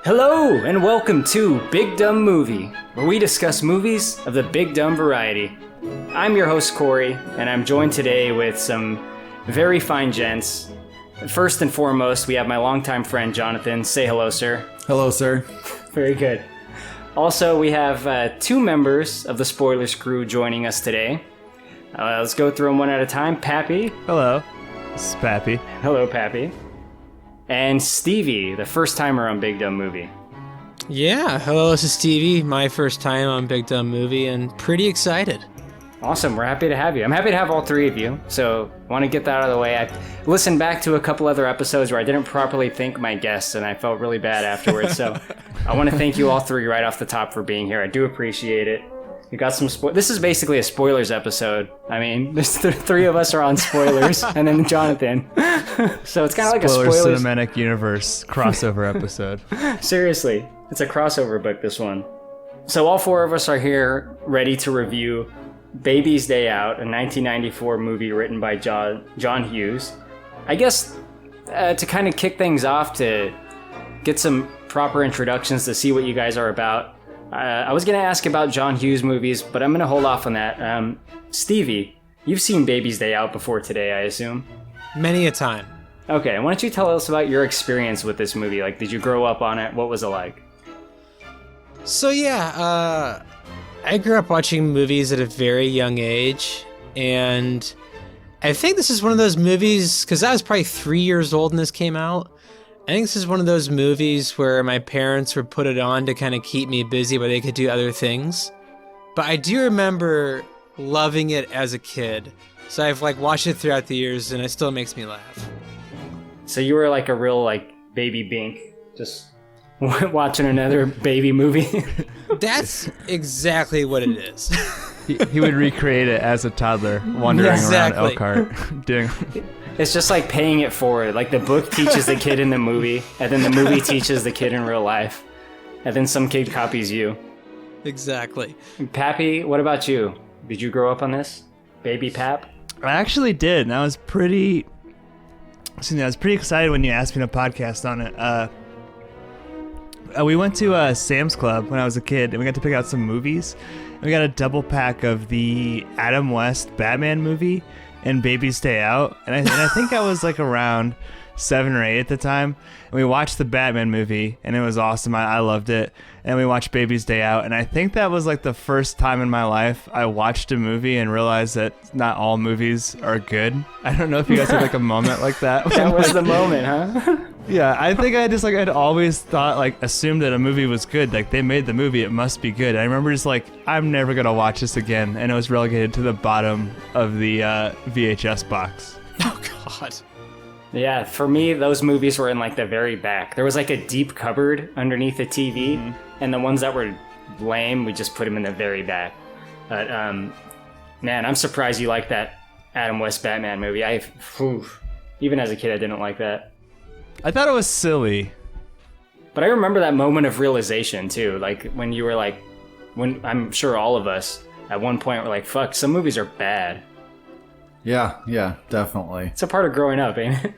Hello, and welcome to Big Dumb Movie, where we discuss movies of the big dumb variety. I'm your host, Korey, and I'm joined today with some very fine gents. First and foremost, we have my longtime friend, Jonathan. Say hello, sir. Hello, sir. Very good. Also, we have two members of the Spoilers crew joining us today. Let's go through them one at a time. Pappy. Hello. This is Pappy. Hello, Pappy. And Stevie, the first timer on Big Dumb Movie. Yeah, hello, this is Stevie. My first time on Big Dumb Movie, and pretty excited. Awesome, we're happy to have you. I'm happy to have all three of you, so want to get that out of the way. I listened back to a couple other episodes where I didn't properly thank my guests, and I felt really bad afterwards, so I want to thank you all three right off the top for being here. I do appreciate it. You got some this is basically a spoilers episode. I mean, the three of us are on spoilers, and then Jonathan. So it's kind of like a spoilers cinematic universe crossover episode. Seriously, it's a crossover book, this one. So all four of us are here ready to review Baby's Day Out, a 1994 movie written by John Hughes. I guess to kind of kick things off, to get some proper introductions to see what you guys are about, I was going to ask about John Hughes movies, but I'm going to hold off on that. Stevie, you've seen Baby's Day Out before today, I assume? Many a time. Okay, why don't you tell us about your experience with this movie? Like, did you grow up on it? What was it like? So yeah, I grew up watching movies at a very young age, and I think this is one of those movies, because I was probably 3 years old when this came out. I think this is one of those movies where my parents would put it on to kind of keep me busy, but they could do other things. But I do remember loving it as a kid. So I've watched it throughout the years, and it still makes me laugh. So you were like a real baby bink, just watching another baby movie? That's exactly what it is. He would recreate it as a toddler, wandering around Elkhart, doing. It's just like paying it forward. Like the book teaches the kid in the movie, and then the movie teaches the kid in real life, and then some kid copies you. Exactly. Pappy, what about you? Did you grow up on this? Baby Pap? I actually did, and I was pretty excited when you asked me to podcast on it. We went to Sam's Club when I was a kid, and we got to pick out some movies. And we got a double pack of the Adam West Batman movie and Baby's Day Out, and I think I was around 7 or 8 at the time. And we watched the Batman movie, and it was awesome. I loved it. And we watched Baby's Day Out, and I think that was the first time in my life I watched a movie and realized that not all movies are good. I don't know if you guys had a moment like that. That was the moment, huh? Yeah, I think I just I'd always thought assumed that a movie was good. They made the movie, it must be good. I remember just I'm never gonna watch this again, and it was relegated to the bottom of the VHS box. Oh God. Yeah, for me, those movies were in the very back. There was a deep cupboard underneath the TV, and the ones that were lame, we just put them in the very back. But man, I'm surprised you like that Adam West Batman movie. Even as a kid, I didn't like that. I thought it was silly. But I remember that moment of realization too, when you were when I'm sure all of us at one point were fuck, some movies are bad. Yeah, definitely. It's a part of growing up, ain't it?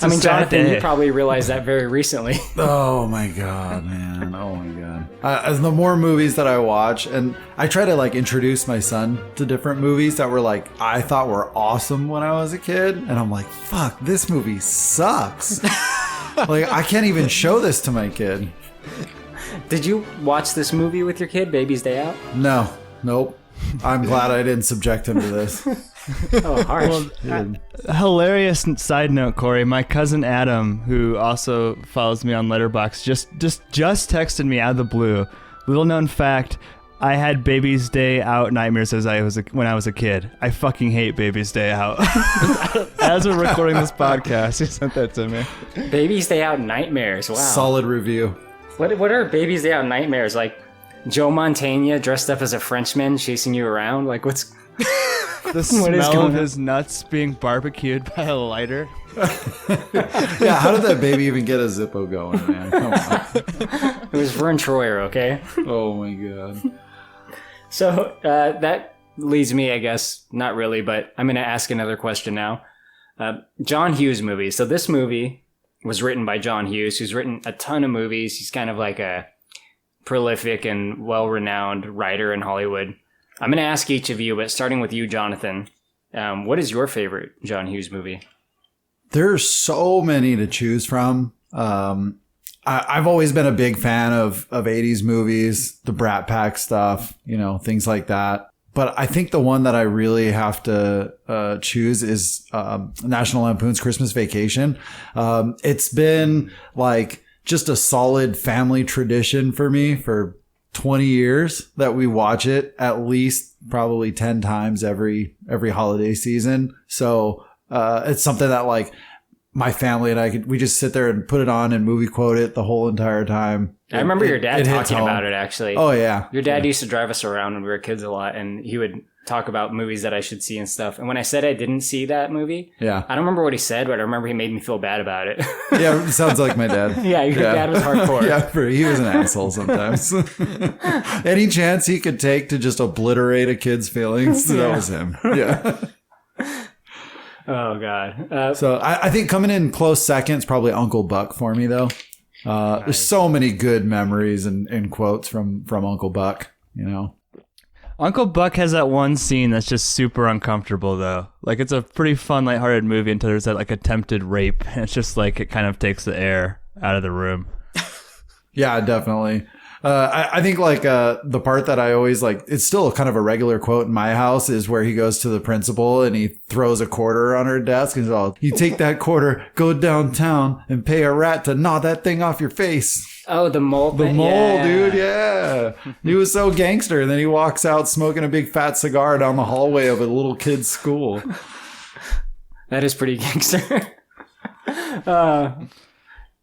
I mean, Jonathan, you probably realized that very recently. Oh my God, man. Oh my God. As the more movies that I watch, and I try to introduce my son to different movies that were I thought were awesome when I was a kid. And I'm like, fuck, this movie sucks. I can't even show this to my kid. Did you watch this movie with your kid, Baby's Day Out? No, nope. I'm glad I didn't subject him to this. Oh, harsh. Hilarious side note, Korey. My cousin Adam, who also follows me on Letterboxd, just texted me out of the blue. Little known fact: I had Baby's Day Out nightmares when I was a kid. I fucking hate Baby's Day Out. As we're recording this podcast, he sent that to me. Baby's Day Out nightmares. Wow. Solid review. What are Baby's Day Out nightmares? Joe Mantegna dressed up as a Frenchman chasing you around? What's... The smell of his nuts being barbecued by a lighter. Yeah, how did that baby even get a Zippo going, man? Come on. It was Vern Troyer, okay? Oh my God. So that leads me, I guess, not really, but I'm going to ask another question now. John Hughes movie. So this movie was written by John Hughes, who's written a ton of movies. He's kind of like a prolific and well-renowned writer in Hollywood. I'm going to ask each of you, but starting with you, Jonathan, what is your favorite John Hughes movie? There's so many to choose from. I've always been a big fan of 80s movies, the Brat Pack stuff, things like that. But I think the one that I really have to choose is National Lampoon's Christmas Vacation. It's been like just a solid family tradition for me for 20 years that we watch it at least probably 10 times every holiday season. So it's something that like my family and we just sit there and put it on and movie quote it the whole entire time. I remember your dad talking about it, actually. Oh, yeah. Your dad used to drive us around when we were kids a lot, and he would talk about movies that I should see and stuff. And when I said I didn't see that movie, I don't remember what he said, but I remember he made me feel bad about it. Yeah, it sounds like my dad. Yeah, your dad was hardcore. Yeah, he was an asshole sometimes. Any chance he could take to just obliterate a kid's feelings, that was him. Yeah. Oh, God. So I think coming in close second is probably Uncle Buck for me, though. There's so many good memories and quotes from Uncle Buck, Uncle Buck has that one scene that's just super uncomfortable, though. Like, it's a pretty fun, lighthearted movie until there's that, like, attempted rape. And it's just like it kind of takes the air out of the room. Yeah, definitely. I think like the part that I always like, it's still kind of a regular quote in my house, is where he goes to the principal and he throws a quarter on her desk and he's all, "You take that quarter, go downtown and pay a rat to gnaw that thing off your face." Oh, the mole. The mole, dude. Yeah. He was so gangster. And then he walks out smoking a big fat cigar down the hallway of a little kid's school. That is pretty gangster.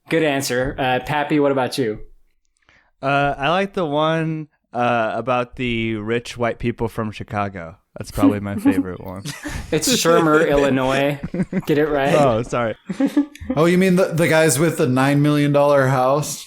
Good answer. Pappy, what about you? I like the one about the rich white people from Chicago. That's probably my favorite one. It's Shermer, Illinois. Get it right? Oh, sorry. Oh, you mean the guys with the $9 million house?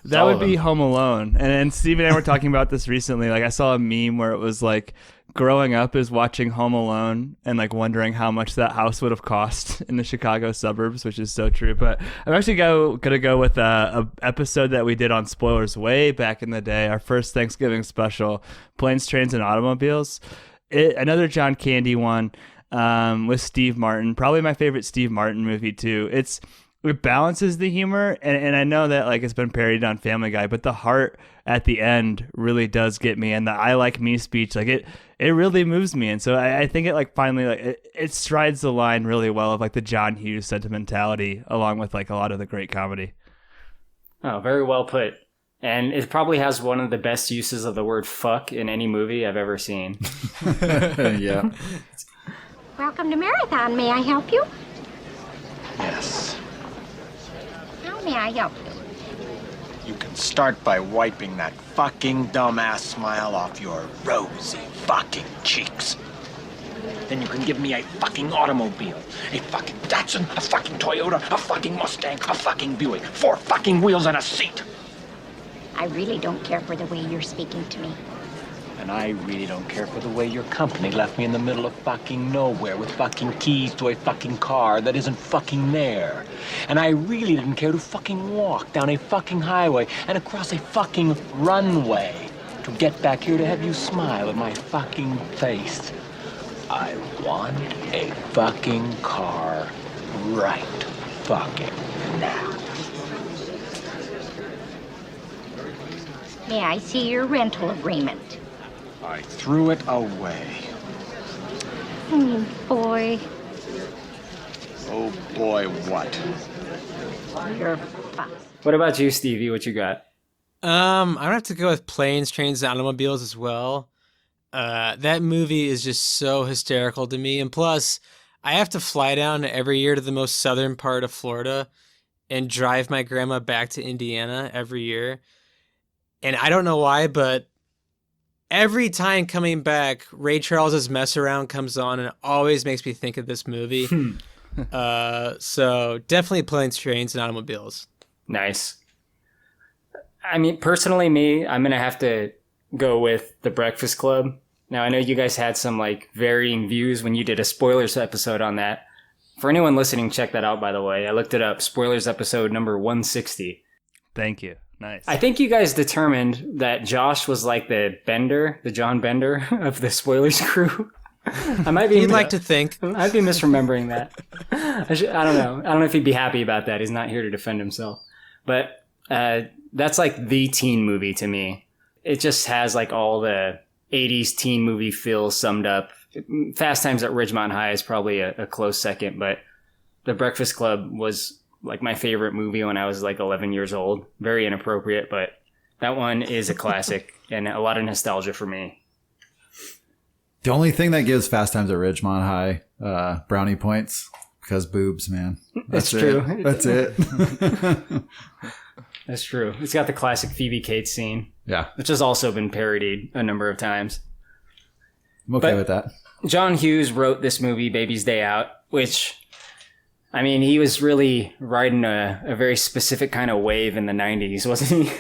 That would be Home Alone. And Steve and I were talking about this recently. Like, I saw a meme where it was like, growing up is watching Home Alone and like wondering how much that house would have cost in the Chicago suburbs, which is so true. But I'm actually gonna go with a episode that we did on spoilers way back in the day, our first Thanksgiving special, Planes, Trains, and Automobiles. Another John Candy one with Steve Martin, probably my favorite Steve Martin movie too. It balances the humor, and I know that like it's been parodied on Family Guy, but the heart at the end really does get me, and the "I like me" speech, like it really moves me, and so I think it like finally like it strides the line really well of like the John Hughes sentimentality along with like a lot of the great comedy. Oh, very well put. And it probably has one of the best uses of the word "fuck" in any movie I've ever seen. Yeah. Welcome to Marathon. May I help you? Yes. How may I help you? You can start by wiping that fucking dumbass smile off your rosy fucking cheeks. Then you can give me a fucking automobile. A fucking Datsun, a fucking Toyota, a fucking Mustang, a fucking Buick. 4 fucking wheels and a seat. I really don't care for the way you're speaking to me. And I really don't care for the way your company left me in the middle of fucking nowhere with fucking keys to a fucking car that isn't fucking there. And I really didn't care to fucking walk down a fucking highway and across a fucking runway to get back here to have you smile at my fucking face. I want a fucking car right fucking now. May I see your rental agreement? I threw it away. Boy. Oh boy, what? You're fast. What about you, Stevie? What you got? I'm gonna have to go with Planes, Trains, and Automobiles as well. That movie is just so hysterical to me, and plus, I have to fly down every year to the most southern part of Florida and drive my grandma back to Indiana every year. And I don't know why, but every time coming back, Ray Charles's Mess Around comes on, and it always makes me think of this movie. So definitely Planes, Trains, and Automobiles. Nice. I mean, personally, I'm going to have to go with The Breakfast Club. Now, I know you guys had some like varying views when you did a spoilers episode on that. For anyone listening, check that out, by the way. I looked it up. Spoilers episode number 160. Thank you. Nice. I think you guys determined that Josh was like the John Bender of the Spoilers crew. I might be. You'd like to think. I'd be misremembering that. I don't know. I don't know if he'd be happy about that. He's not here to defend himself. But that's like the teen movie to me. It just has like all the 80s teen movie feel summed up. Fast Times at Ridgemont High is probably a close second, but The Breakfast Club was like my favorite movie when I was like 11 years old. Very inappropriate, but that one is a classic and a lot of nostalgia for me. The only thing that gives Fast Times at Ridgemont High brownie points, because boobs, man. That's true. That's it. That's true. It's got the classic Phoebe Cates scene. Yeah. Which has also been parodied a number of times. I'm okay But with that. John Hughes wrote this movie, Baby's Day Out, which, I mean, he was really riding a very specific kind of wave in the 90s, wasn't he?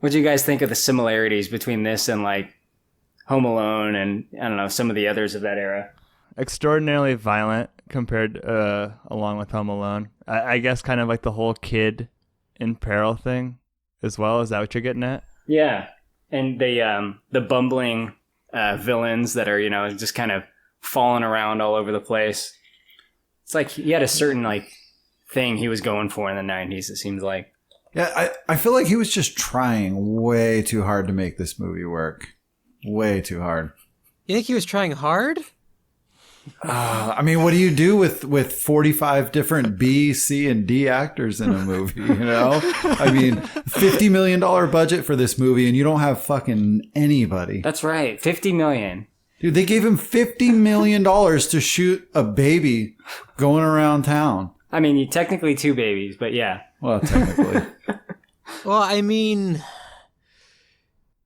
What do you guys think of the similarities between this and like Home Alone and, I don't know, some of the others of that era? Extraordinarily violent compared along with Home Alone. I guess kind of like the whole kid in peril thing as well. Is that what you're getting at? Yeah. And the bumbling villains that are, you know, just kind of falling around all over the place. It's like he had a certain like thing he was going for in the 90s, it seems like. Yeah, I feel like he was just trying way too hard to make this movie work. Way too hard. You think he was trying hard? I mean, what do you do with 45 different B, C, and D actors in a movie, you know? I mean, $50 million budget for this movie, and you don't have fucking anybody. That's right. $50 million. Dude, they gave him $50 million to shoot a baby going around town. I mean, technically two babies, but yeah. Well, technically. Well, I mean,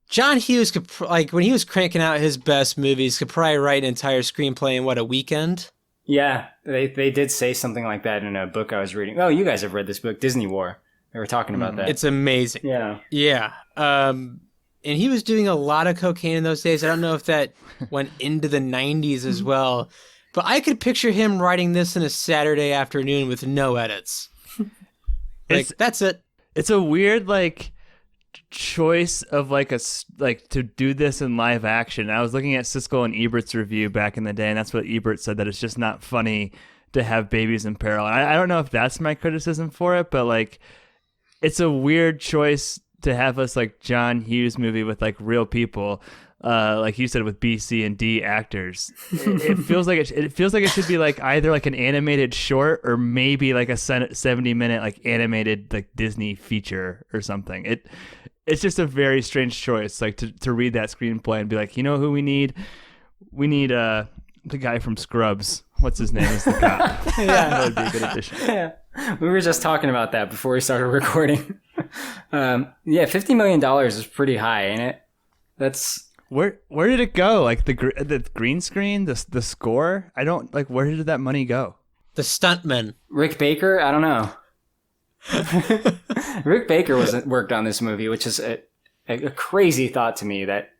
John Hughes could, like, when he was cranking out his best movies, could probably write an entire screenplay in, what, a weekend? Yeah, they did say something like that in a book I was reading. Oh, you guys have read this book, Disney War. They were talking about that. It's amazing. Yeah. Yeah. And he was doing a lot of cocaine in those days. I don't know if that went into the 90s as well. But I could picture him writing this in a Saturday afternoon with no edits. That's it. It's a weird, like, choice of like to do this in live action. I was looking at Siskel and Ebert's review back in the day, and that's what Ebert said, that it's just not funny to have babies in peril. And I don't know if that's my criticism for it, but like it's a weird choice to have us like John Hughes movie with like real people, like you said, with B, C, and D actors. It feels like it should be like either like an animated short or maybe like a 70-minute like animated like Disney feature or something. It's just a very strange choice, like to read that screenplay and be like, you know who we need? We need the guy from Scrubs. What's his name? Is the cop? Yeah, that would be a good addition. Yeah, we were just talking about that before we started recording. Yeah, $50 million is pretty high, ain't it? That's where did it go? Like the green screen, the score. I don't like. Where did that money go? The stuntman. Rick Baker. I don't know. Rick Baker worked on this movie, which is a crazy thought to me. That,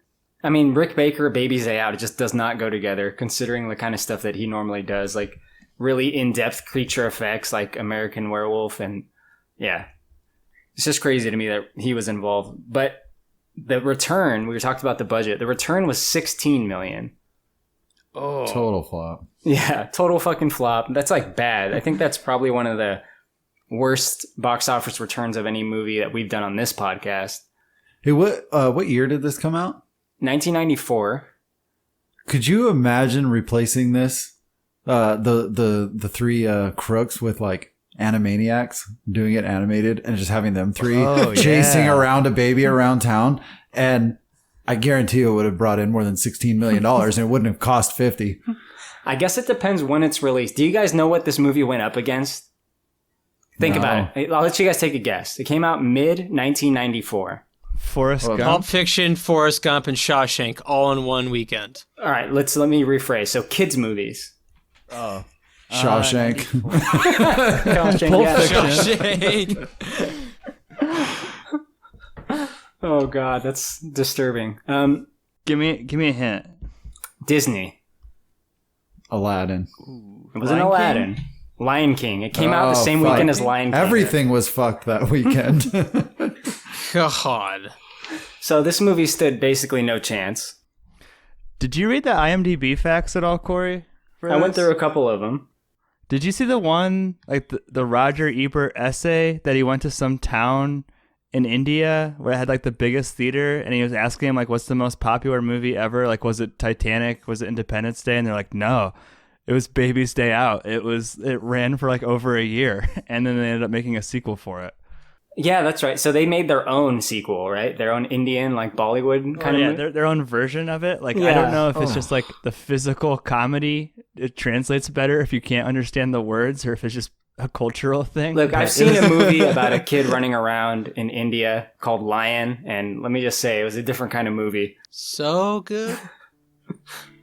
I mean, Rick Baker, Baby's Day Out, it just does not go together, considering the kind of stuff that he normally does, like really in-depth creature effects, like American Werewolf, and yeah, it's just crazy to me that he was involved. But the return, we talked about the budget. The return was $16 million. Oh, total flop. Yeah, total fucking flop. That's like bad. I think that's probably one of the worst box office returns of any movie that we've done on this podcast. Hey, what year did this come out? 1994. Could you imagine replacing this, the three crooks with like Animaniacs, doing it animated and just having them three chasing around a baby around town? And I guarantee you it would have brought in more than $16 million and it wouldn't have cost 50. I guess it depends when it's released. Do you guys know what this movie went up against? Think about it. I'll let you guys take a guess. It came out mid-1994. Forrest Gump. Pulp Fiction, Forrest Gump, and Shawshank all in one weekend. All right, let me rephrase. So, kids' movies. Oh. Shawshank. Shawshank. Oh, God, that's disturbing. Give me a hint. Disney. Aladdin. It wasn't Aladdin. Lion King. It came out the same fuck. weekend as Lion King. Everything was fucked that weekend. God. So this movie stood basically no chance. Did you read the IMDb facts at all, Korey? I went through a couple of them. Did you see the one, like the Roger Ebert essay that he went to some town in India where it had like the biggest theater, and he was asking him like, what's the most popular movie ever? Like, was it Titanic? Was it Independence Day? And they're like, no, it was Baby's Day Out. It ran for like over a year, and then they ended up making a sequel for it. Yeah, that's right. So they made their own sequel, right? Their own Indian, like Bollywood kind of movie? Their own version of it. Like, I don't know if it's just like the physical comedy, it translates better if you can't understand the words, or if it's just a cultural thing. Look, I've seen a movie about a kid running around in India called Lion, and let me just say, it was a different kind of movie. So good.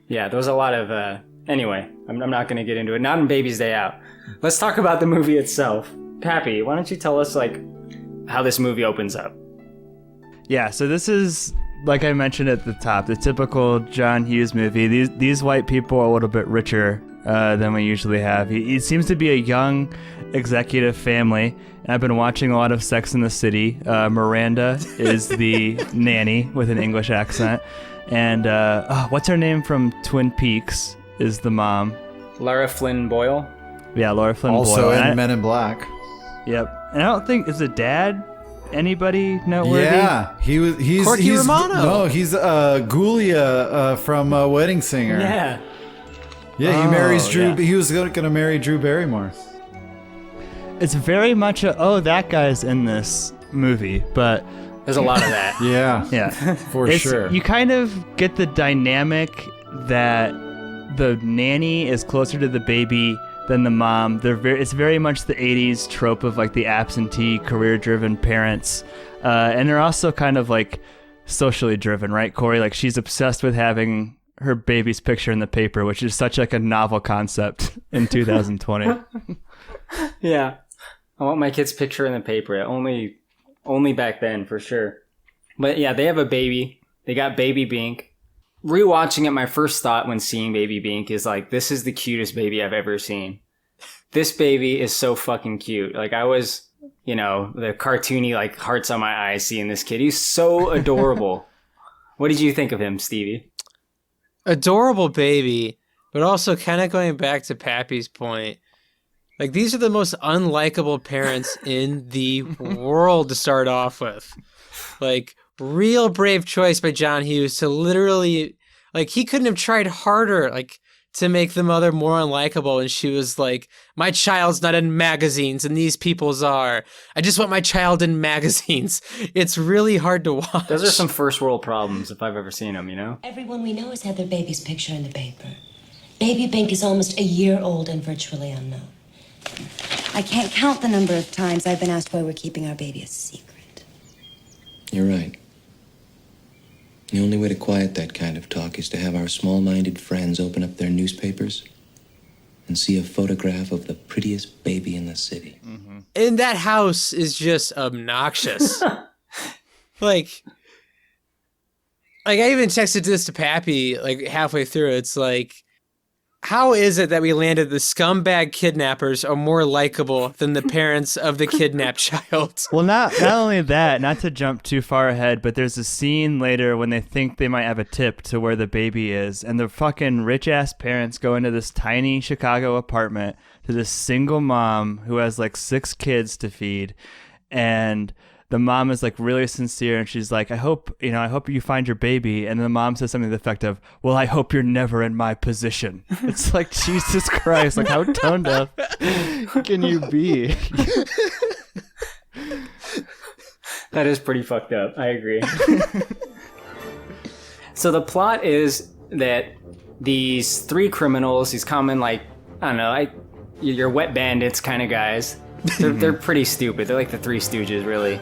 Yeah, there was a lot of... Anyway, I'm not going to get into it. Not in Baby's Day Out. Let's talk about the movie itself. Pappy, why don't you tell us, like, how this movie opens up? Yeah, so this is, like I mentioned at the top, the typical John Hughes movie. These white people are a little bit richer than we usually have. He seems to be a young executive family, and I've been watching a lot of Sex and the City. Miranda is the nanny with an English accent, and what's her name from Twin Peaks is the mom. Lara Flynn Boyle? Yeah, Laura Flynn Boyle. Also in Men in Black. Yep. And I don't think, is the dad anybody noteworthy? Yeah, he's Corky Romano. No, he's Gulia from Wedding Singer. Yeah. Yeah, he marries Drew. yeah. He was going to marry Drew Barrymore. It's very much that guy's in this movie, but There's a lot of that. Yeah, yeah, for sure. You kind of get the dynamic that the nanny is closer to the baby than the mom. It's very much the 80s trope of like the absentee, career-driven parents. And they're also kind of like socially driven, right, Korey? Like she's obsessed with having her baby's picture in the paper, which is such like a novel concept in 2020. Yeah. I want my kid's picture in the paper. Only back then, for sure. But yeah, they have a baby. They got Baby Bink. Rewatching it, my first thought when seeing Baby Bink is like, this is the cutest baby I've ever seen. This baby is so fucking cute. Like I was, the cartoony like hearts on my eyes seeing this kid. He's so adorable. What did you think of him, Stevie? Adorable baby, but also kind of going back to Pappy's point. Like these are the most unlikable parents in the world to start off with. Like real brave choice by John Hughes to literally, like he couldn't have tried harder, like to make the mother more unlikable. And she was like, my child's not in magazines and these people's are. I just want my child in magazines. It's really hard to watch. Those are some first world problems if I've ever seen them, Everyone we know has had their baby's picture in the paper. Baby Bink is almost a year old and virtually unknown. I can't count the number of times I've been asked why we're keeping our baby a secret. You're right. The only way to quiet that kind of talk is to have our small-minded friends open up their newspapers and see a photograph of the prettiest baby in the city. Mm-hmm. And that house is just obnoxious. like I even texted this to Pappy like halfway through. It's like, how is it that we landed the scumbag kidnappers are more likable than the parents of the kidnapped child? Well, not only that, not to jump too far ahead, but there's a scene later when they think they might have a tip to where the baby is, and the fucking rich-ass parents go into this tiny Chicago apartment to this single mom who has like 6 kids to feed, and the mom is like really sincere, and she's like, I hope you find your baby. And the mom says something to the effect of, well, I hope you're never in my position. It's like, Jesus Christ, like how tone deaf can you be? That is pretty fucked up. I agree. So the plot is that these 3 criminals, these common, like, I don't know, your wet bandits kind of guys, they're pretty stupid. They're like the 3 Stooges, really.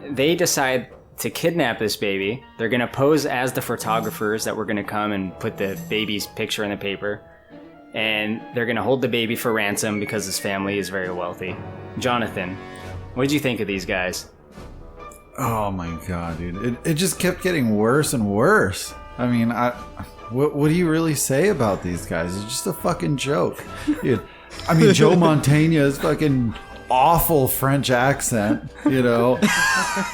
They decide to kidnap this baby. They're going to pose as the photographers that were going to come and put the baby's picture in the paper. And they're going to hold the baby for ransom because his family is very wealthy. Jonathan, what did you think of these guys? Oh my god, dude. It just kept getting worse and worse. I mean, What do you really say about these guys? It's just a fucking joke. Dude, I mean, Joe Mantegna's fucking awful French accent, you know?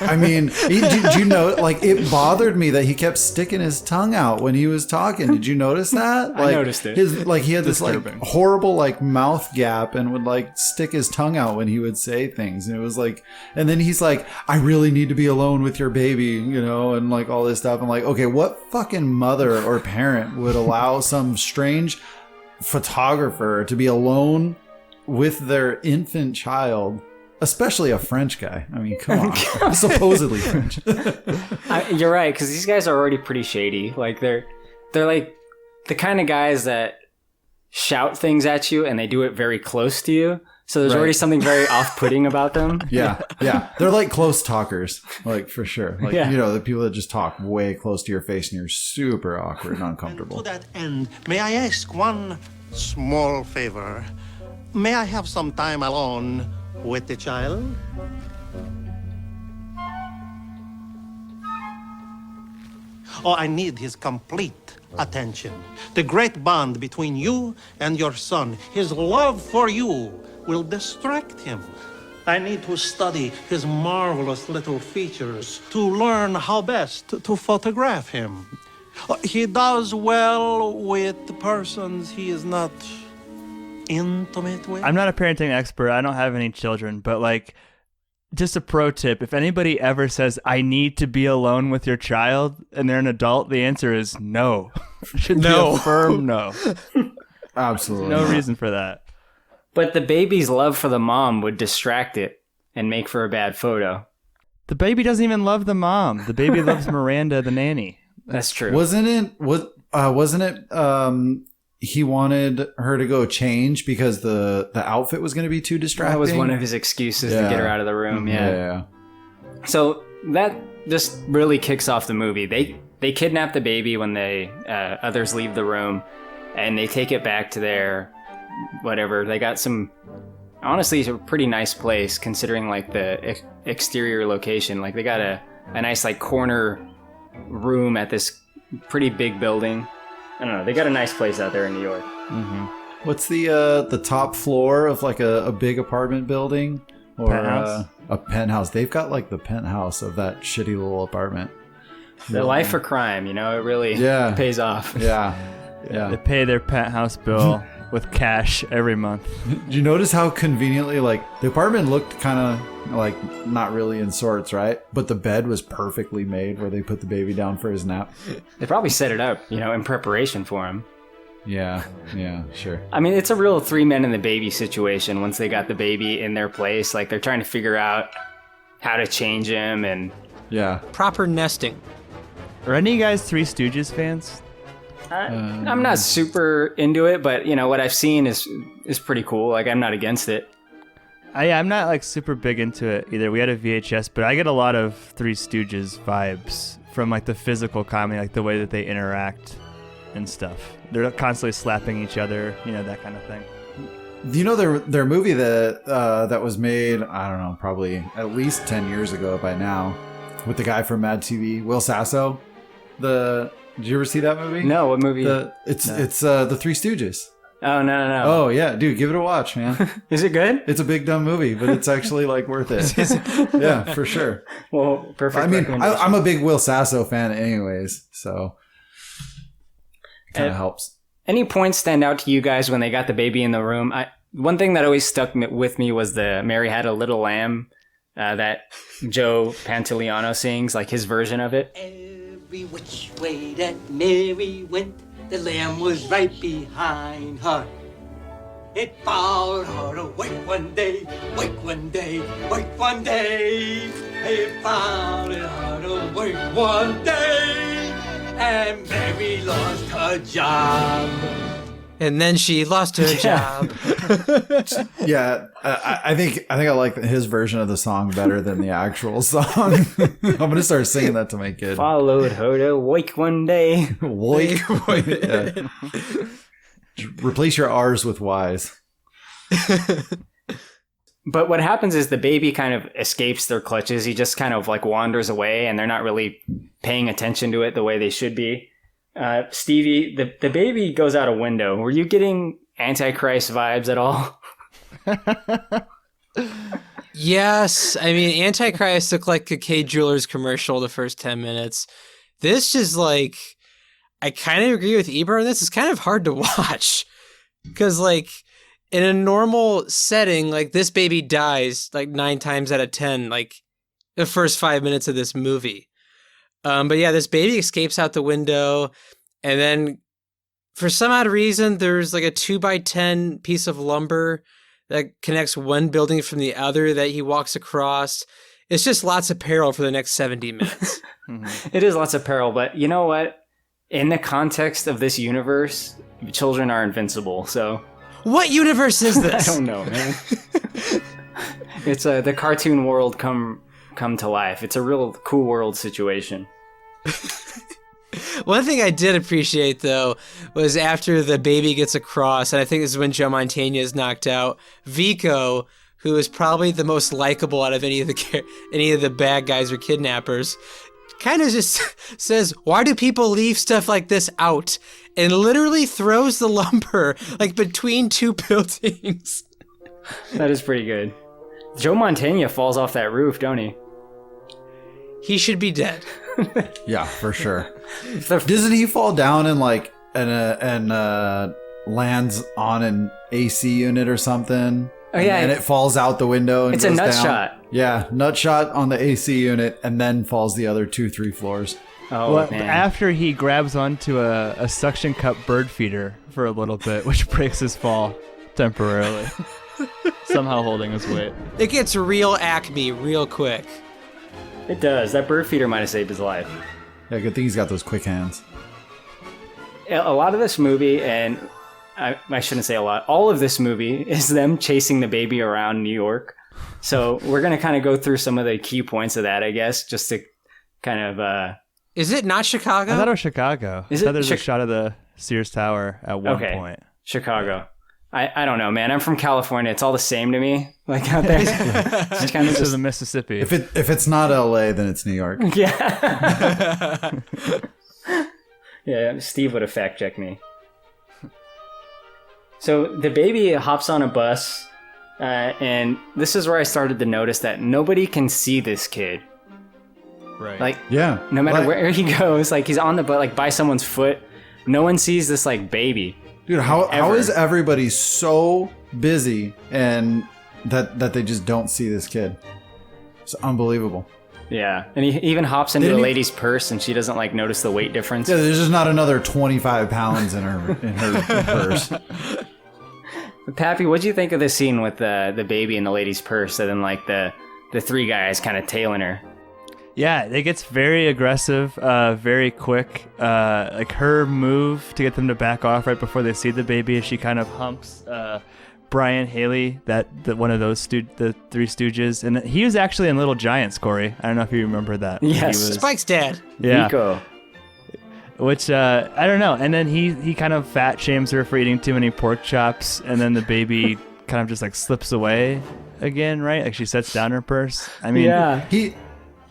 I mean, did you know, like, it bothered me that he kept sticking his tongue out when he was talking. Did you notice that? Like, I noticed it. He had this, like, horrible, like, mouth gap and would, like, stick his tongue out when he would say things. And it was like, and then he's like, I really need to be alone with your baby, you know, and, like, all this stuff. I'm like, okay, what fucking mother or parent would allow some strange photographer to be alone with their infant child, especially a French guy? I mean, come on. Supposedly French. You're right, because these guys are already pretty shady. Like, they're like the kind of guys that shout things at you and they do it very close to you. So there's already something very off-putting about them. Yeah. They're like close talkers, like, for sure. Like, you know, the people that just talk way close to your face and you're super awkward and uncomfortable. And to that end, may I ask one small favor? May I have some time alone with the child? Oh, I need his complete attention. The great bond between you and your son, his love for you, will distract him. I need to study his marvelous little features to learn how best to photograph him. He does well with persons he is not intimate with. I'm not a parenting expert. I don't have any children, but like, just a pro tip: if anybody ever says I need to be alone with your child and they're an adult, the answer is no. Should be a firm no. Absolutely. No reason for that. But the baby's love for the mom would distract it and make for a bad photo. The baby doesn't even love the mom. The baby loves Miranda, the nanny. That's true. Wasn't it he wanted her to go change because the outfit was going to be too distracting? That was one of his excuses to get her out of the room. Yeah. So that just really kicks off the movie. They kidnap the baby when they others leave the room, and they take it back to their whatever. They got some, honestly, it's a pretty nice place considering like the exterior location. Like, they got a nice like corner room at this pretty big building. I don't know. They got a nice place out there in New York. Mm-hmm. What's the top floor of like a big apartment building or penthouse? A penthouse? They've got like the penthouse of that shitty little apartment. The life for crime, you know, it really pays off. Yeah. They pay their penthouse bill with cash every month. Did you notice how conveniently, like, the apartment looked kind of like not really in sorts, right? But the bed was perfectly made where they put the baby down for his nap. They probably set it up, you know, in preparation for him. Yeah, sure. I mean, it's a real 3 men and the baby situation once they got the baby in their place. Like, they're trying to figure out how to change him and... Yeah. Proper nesting. Are any of you guys Three Stooges fans? I'm not super into it, but, you know, what I've seen is pretty cool. Like, I'm not against it. I'm not like super big into it either. We had a VHS, but I get a lot of Three Stooges vibes from like the physical comedy, like the way that they interact and stuff. They're constantly slapping each other, you know, that kind of thing. You know, their movie that was made, I don't know, probably at least 10 years ago by now, with the guy from Mad TV, Will Sasso. Did you ever see that movie? No, what movie? It's the Three Stooges. Oh, no. Oh, yeah. Dude, give it a watch, man. Is it good? It's a big, dumb movie, but it's actually, like, worth it. Yeah, for sure. Well, perfect. I mean, I'm a big Will Sasso fan anyways, so it kind of helps. Any points stand out to you guys when they got the baby in the room? One thing that always stuck with me was the Mary Had a Little Lamb that Joe Pantoliano sings, like his version of it. Every which way that Mary went, the lamb was right behind her. It followed her to wake one day, wake one day, wake one day. It followed her to wake one day, and Mary lost her job. And then she lost her job. Yeah, I think I like his version of the song better than the actual song. I'm gonna start singing that to my kid. Followed her to wake one day. Wake. Yeah. Replace your R's with Y's. But what happens is the baby kind of escapes their clutches. He just kind of like wanders away, and they're not really paying attention to it the way they should be. Stevie, the baby goes out a window. Were you getting Antichrist vibes at all? Yes. I mean, Antichrist looked like a K Jewelers commercial the first 10 minutes. This just like, I kind of agree with Eber on this. It's kind of hard to watch because like in a normal setting, like this baby dies like 9 times out of 10, like the first 5 minutes of this movie. But yeah, this baby escapes out the window, and then for some odd reason, there's like a 2x10 piece of lumber that connects one building from the other that he walks across. It's just lots of peril for the next 70 minutes. It is lots of peril, but you know what? In the context of this universe, children are invincible, so... What universe is this? I don't know, man. It's the cartoon world come to life. It's a real cool world situation. One thing I did appreciate, though, was after the baby gets across, and I think this is when Joe Mantegna is knocked out, Vico, who is probably the most likable out of any of the bad guys or kidnappers, kind of just says, why do people leave stuff like this out? And literally throws the lumber like between 2 buildings. That is pretty good. Joe Mantegna falls off that roof, don't he? He should be dead. Yeah, for sure. Doesn't he fall down and like and lands on an AC unit or something? Oh yeah, and it falls out the window. And it's a goes nut down. shot. Yeah, nut shot on the AC unit, and then falls the other 2-3 floors. Oh well, man! After he grabs onto a suction cup bird feeder for a little bit, which breaks his fall temporarily, somehow holding his weight. It gets real Acme real quick. It does. That bird feeder might have saved his life. Yeah, good thing he's got those quick hands. A lot of this movie, and I shouldn't say a lot, all of this movie is them chasing the baby around New York. So we're going to kind of go through some of the key points of that, I guess, just to kind of... Is it not Chicago? I thought it was Chicago. Is I thought it there's a shot of the Sears Tower at one point. Chicago. I don't know, man. I'm from California. It's all the same to me. Like out there, it's kind of just the Mississippi. If it's not LA, then it's New York. Yeah. Yeah, Steve would have fact checked me. So the baby hops on a bus, and this is where I started to notice that nobody can see this kid. Right. Like, yeah, no matter where he goes, like he's on the bus, like by someone's foot. No one sees this like baby. Dude, how is everybody so busy and that they just don't see this kid? It's unbelievable. Yeah, and he even hops into the lady's purse, and she doesn't like notice the weight difference. Yeah, there's just not another 25 pounds in her purse. But Pappy, what'd you think of this scene with the baby in the lady's purse, and then like the 3 guys kind of tailing her? Yeah, it gets very aggressive, very quick. Like her move to get them to back off right before they see the baby, she kind of humps Brian Haley, that one of those the 3 Stooges, and he was actually in Little Giants, Korey. I don't know if you remember that. Yes, Spike's dad. Yeah. Vico. Which I don't know, and then he kind of fat shames her for eating too many pork chops, and then the baby kind of just like slips away again, right? Like she sets down her purse. I mean, yeah.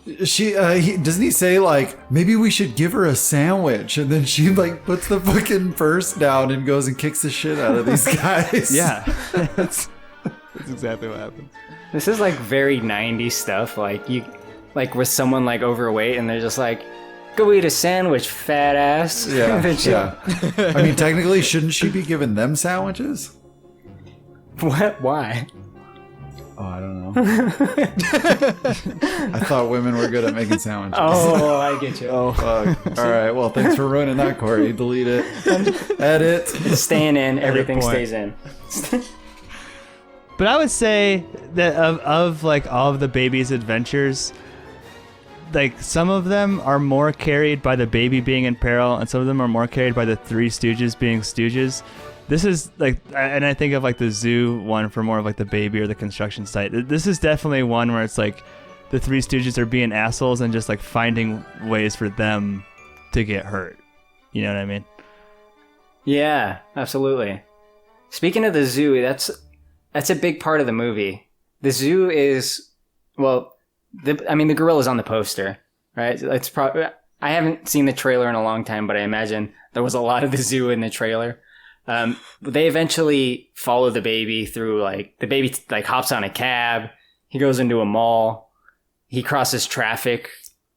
Doesn't he say like maybe we should give her a sandwich, and then she like puts the fucking purse down and goes and kicks the shit out of these guys. Yeah, that's exactly what happens. This is like very 90s stuff, like with someone like overweight, and they're just like, go eat a sandwich, fat ass. Yeah, yeah. I mean, technically, shouldn't she be giving them sandwiches? What? Why? Oh, I don't know. I thought women were good at making sandwiches. Oh, I get you. Oh, fuck. All right. Well, thanks for ruining that, Korey. Delete it. Edit. It's staying in. Everything stays in. But I would say that of like all of the baby's adventures, like some of them are more carried by the baby being in peril, and some of them are more carried by the 3 Stooges being Stooges. This is like, and I think of like the zoo one for more of like the baby or the construction site. This is definitely one where it's like the 3 Stooges are being assholes and just like finding ways for them to get hurt. You know what I mean? Yeah, absolutely. Speaking of the zoo, that's a big part of the movie. The zoo is, well, the gorilla's on the poster, right? It's probably, I haven't seen the trailer in a long time, but I imagine there was a lot of the zoo in the trailer. They eventually follow the baby through, like, the baby like hops on a cab. He goes into a mall. He crosses traffic.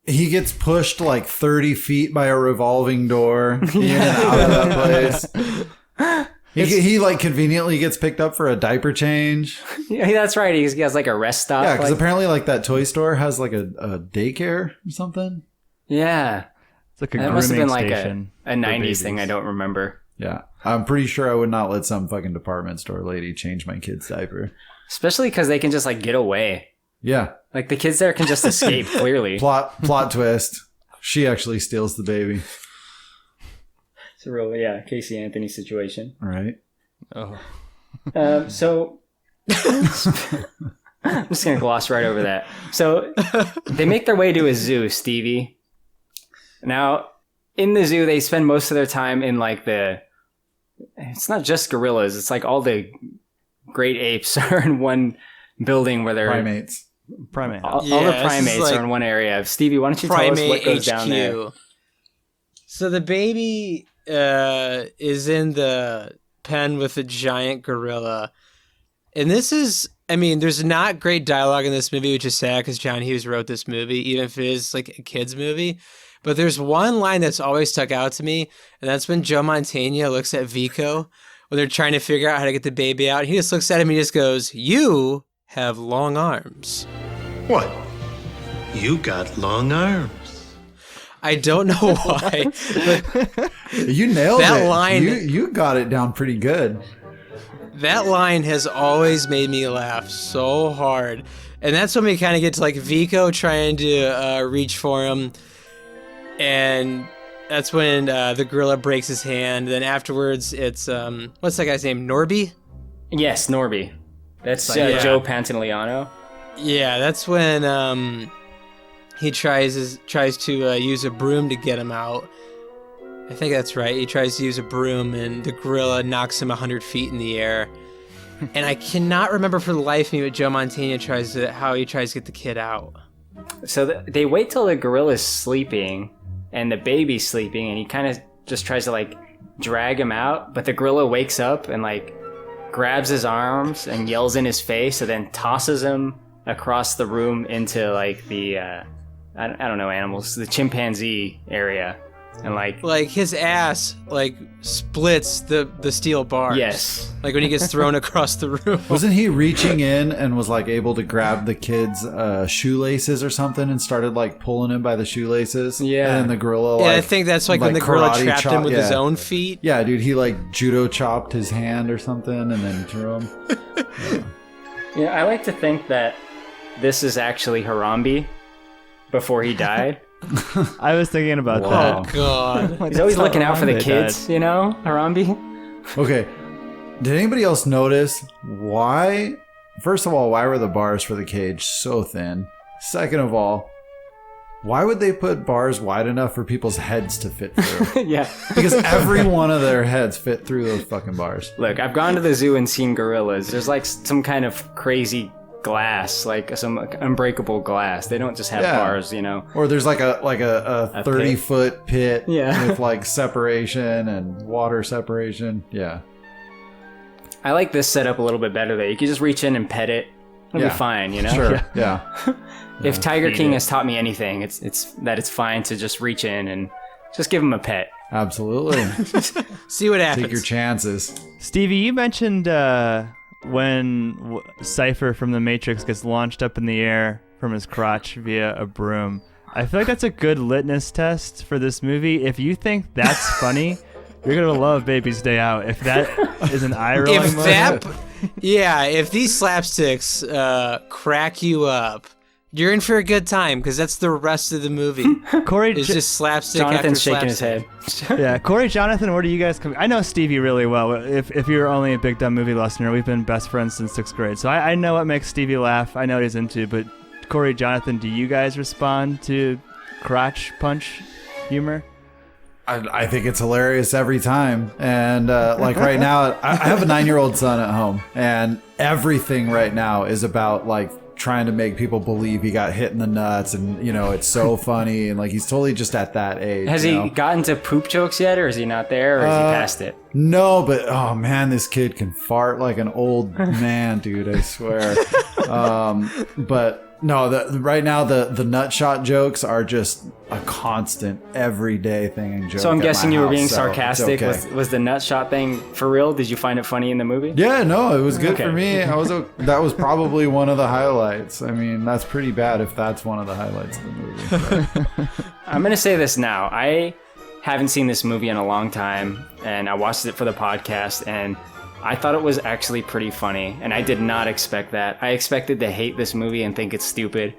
He gets pushed like 30 feet by a revolving door in and out of that place. He like conveniently gets picked up for a diaper change. Yeah, that's right. He has like a rest stop. Yeah, because apparently like that toy store has like a daycare or something. Yeah. It's like a That must have been like station a 90s thing. I don't remember. Yeah. I'm pretty sure I would not let some fucking department store lady change my kid's diaper. Especially because they can just like get away. Yeah. Like the kids there can just escape, clearly. Plot twist. She actually steals the baby. It's a real, Casey Anthony situation. Right. Oh. So I'm just going to gloss right over that. So they make their way to a zoo, Stevie. Now, in the zoo, they spend most of their time in like it's not just gorillas. It's like all the great apes are in one building where they're primates. All the primates are in one area. Stevie, why don't you tell us what goes down there? So the baby is in the pen with a giant gorilla. And this is, I mean, there's not great dialogue in this movie, which is sad because John Hughes wrote this movie, even if it is like a kid's movie. But there's one line that's always stuck out to me, and that's when Joe Mantegna looks at Vico when they're trying to figure out how to get the baby out. He just looks at him and he just goes, "You have long arms." What? You got long arms. I don't know why. But you nailed that it. Line, you got it down pretty good. That line has always made me laugh so hard. And that's when we kind of get to like Vico trying to reach for him. And that's when the gorilla breaks his hand. Then afterwards, it's, what's that guy's name? Norby? Yes, Norby. That's Joe Pantoliano. Yeah, that's when he tries to use a broom to get him out. I think that's right. He tries to use a broom, and the gorilla knocks him 100 feet in the air. And I cannot remember for the life of me what Joe Mantegna how he tries to get the kid out. So they wait till the gorilla's sleeping and the baby's sleeping, and he kind of just tries to like drag him out, but the gorilla wakes up and like grabs his arms and yells in his face, and then tosses him across the room into like the I don't know animals, the chimpanzee area, and like his ass like splits the steel bars. Yes, like when he gets thrown across the room. Wasn't he reaching in and was like able to grab the kid's shoelaces or something and started like pulling him by the shoelaces? Yeah, and the gorilla. I think that's like when the gorilla trapped him with his own feet. Yeah, dude, he like judo chopped his hand or something and then threw him. Yeah, I like to think that this is actually Harambe before he died. I was thinking about that. Oh god, he's always looking out for the kids, you know, Harambe. Okay, did anybody else notice why? First of all, why were the bars for the cage so thin? Second of all, why would they put bars wide enough for people's heads to fit through? Yeah, because every one of their heads fit through those fucking bars. Look, I've gone to the zoo and seen gorillas. There's like some kind of crazy glass, like some unbreakable glass. They don't just have bars, you know. Or there's like a 30-foot pit yeah, with like separation and water separation. Yeah. I like this setup a little bit better though. You can just reach in and pet it. It'll be fine, you know. Sure. Yeah. If Tiger King has taught me anything, it's that it's fine to just reach in and just give him a pet. Absolutely. See what happens. Take your chances. Stevie, you mentioned when Cypher from the Matrix gets launched up in the air from his crotch via a broom. I feel like that's a good litmus test for this movie. If you think that's funny, you're gonna love Baby's Day Out. If that is an eye-rolling moment. If these slapsticks crack you up, you're in for a good time because that's the rest of the movie. Korey, it's just slapstick. Jonathan's after shaking slapstick. his head. Yeah, Korey, Jonathan, where do you guys come? I know Stevie really well. If you're only a Big Dumb Movie listener, we've been best friends since 6th grade, so I know what makes Stevie laugh. I know what he's into. But Korey, Jonathan, do you guys respond to crotch punch humor? I think it's hilarious every time. And like right now, I have a 9-year-old son at home, and everything right now is about like trying to make people believe he got hit in the nuts, and you know, it's so funny, and like he's totally just at that age. Has he gotten to poop jokes yet, or is he not there, or is he past it? No, but oh man, this kid can fart like an old man, dude, I swear. But no, right now the nut shot jokes are just a constant everyday thing and joke. So I'm guessing you were being so sarcastic. okay. Was the nut shot thing for real? Did you find it funny in the movie? Yeah, no, it was good Okay. for me. That was probably one of the highlights. I mean, that's pretty bad if that's one of the highlights of the movie. But. I'm gonna say this now. I haven't seen this movie in a long time, and I watched it for the podcast, and I thought it was actually pretty funny, and I did not expect that. I expected to hate this movie and think it's stupid,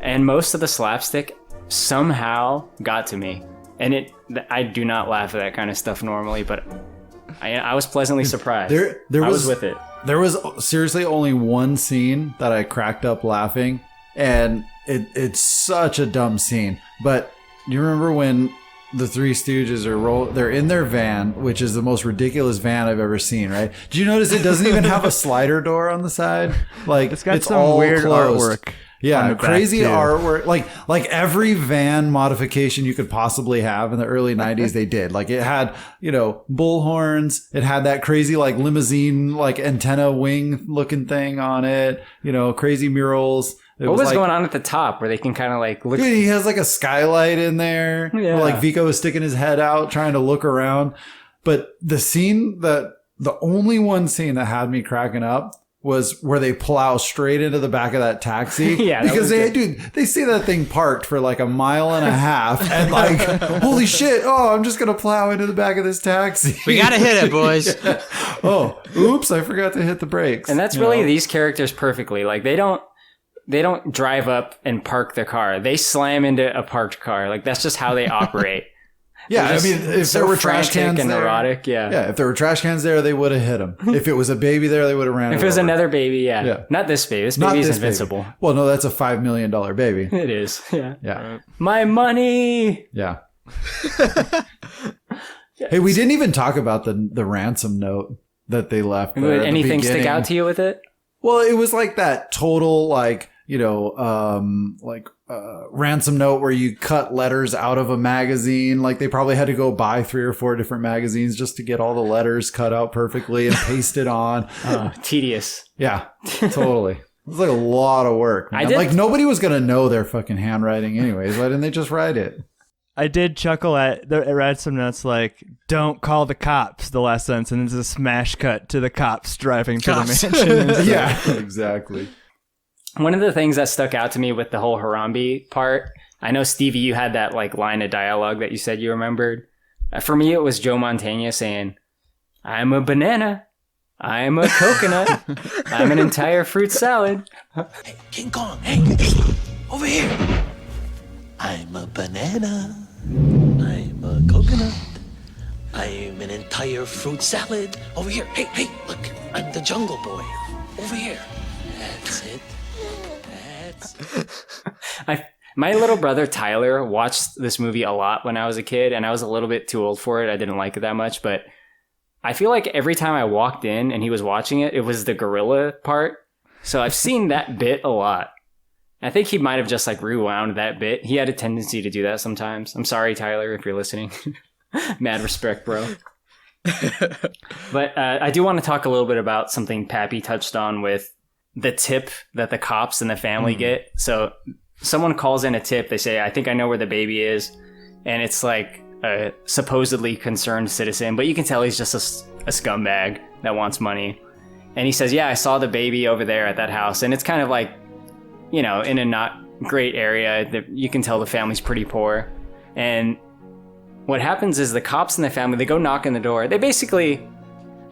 and most of the slapstick somehow got to me. And I do not laugh at that kind of stuff normally, but I was pleasantly surprised. I was with it. There was seriously only one scene that I cracked up laughing, and it's such a dumb scene. But you remember when the Three Stooges they're in their van, which is the most ridiculous van I've ever seen, right? Did you notice it doesn't even have a slider door on the side? Like It's got some all weird closed. artwork. Yeah, on the back, crazy too. artwork. Like every van modification you could possibly have in the early 90s, they did. Like it had, you know, bull horns. It had that crazy like limousine, like antenna wing looking thing on it. You know, crazy murals. What was like, going on at the top where they can kind of like look? Dude, he has like a skylight in there. Yeah. Where, like Vico is sticking his head out trying to look around. But the only one scene that had me cracking up was where they plow straight into the back of that taxi. Yeah, that because was they see that thing parked for like a mile and a half and like, holy shit, oh, I'm just going to plow into the back of this taxi. We got to hit it, boys. Oh, oops, I forgot to hit the brakes. And that's really these characters perfectly. Like they don't drive up and park their car. They slam into a parked car. Like that's just how they operate. Yeah, I mean, if there were trash cans and there, neurotic, yeah. If there were trash cans there, they would have hit him. If it was a baby there, they would have ran. If it was over. another baby, yeah. Yeah. Not this baby. This Not baby is this invincible. baby. Well, no, that's a $5 million baby. It is. Yeah. Yeah. My money. Yeah. Hey, we didn't even talk about the ransom note that they left. Would anything stick out to you with it? Well, it was like that total, like, you know, ransom note where you cut letters out of a magazine. Like they probably had to go buy 3 or 4 different magazines just to get all the letters cut out perfectly and paste it on. Tedious. Yeah, totally. It was like a lot of work. Man. Like nobody was going to know their fucking handwriting anyways. Why didn't they just write it? I did chuckle at read some notes like "Don't call the cops." The last sentence, and there's a smash cut to the cops driving to the mansion. Yeah, exactly. One of the things that stuck out to me with the whole Harambe part, I know Stevie, you had that like line of dialogue that you said you remembered. For me, it was Joe Mantegna saying, "I'm a banana. I'm a coconut. I'm an entire fruit salad." Hey, King Kong, hey, over here. I'm a banana. I'm a coconut. I'm an entire fruit salad. Over here. Hey, look. I'm the jungle boy. Over here. That's it. My little brother Tyler watched this movie a lot when I was a kid, and I was a little bit too old for it. I didn't like it that much, but I feel like every time I walked in and he was watching it, it was the gorilla part. So I've seen that bit a lot. I think he might have just like rewound that bit. He had a tendency to do that sometimes. I'm sorry, Tyler, if you're listening. Mad respect, bro. But I do want to talk a little bit about something Pappy touched on with the tip that the cops and the family get. So someone calls in a tip. They say, "I think I know where the baby is." And it's like a supposedly concerned citizen, but you can tell he's just a scumbag that wants money. And he says, "Yeah, I saw the baby over there at that house." And it's kind of like, you know, in a not great area. You can tell the family's pretty poor. And what happens is the cops and the family, they go knock on the door. They basically,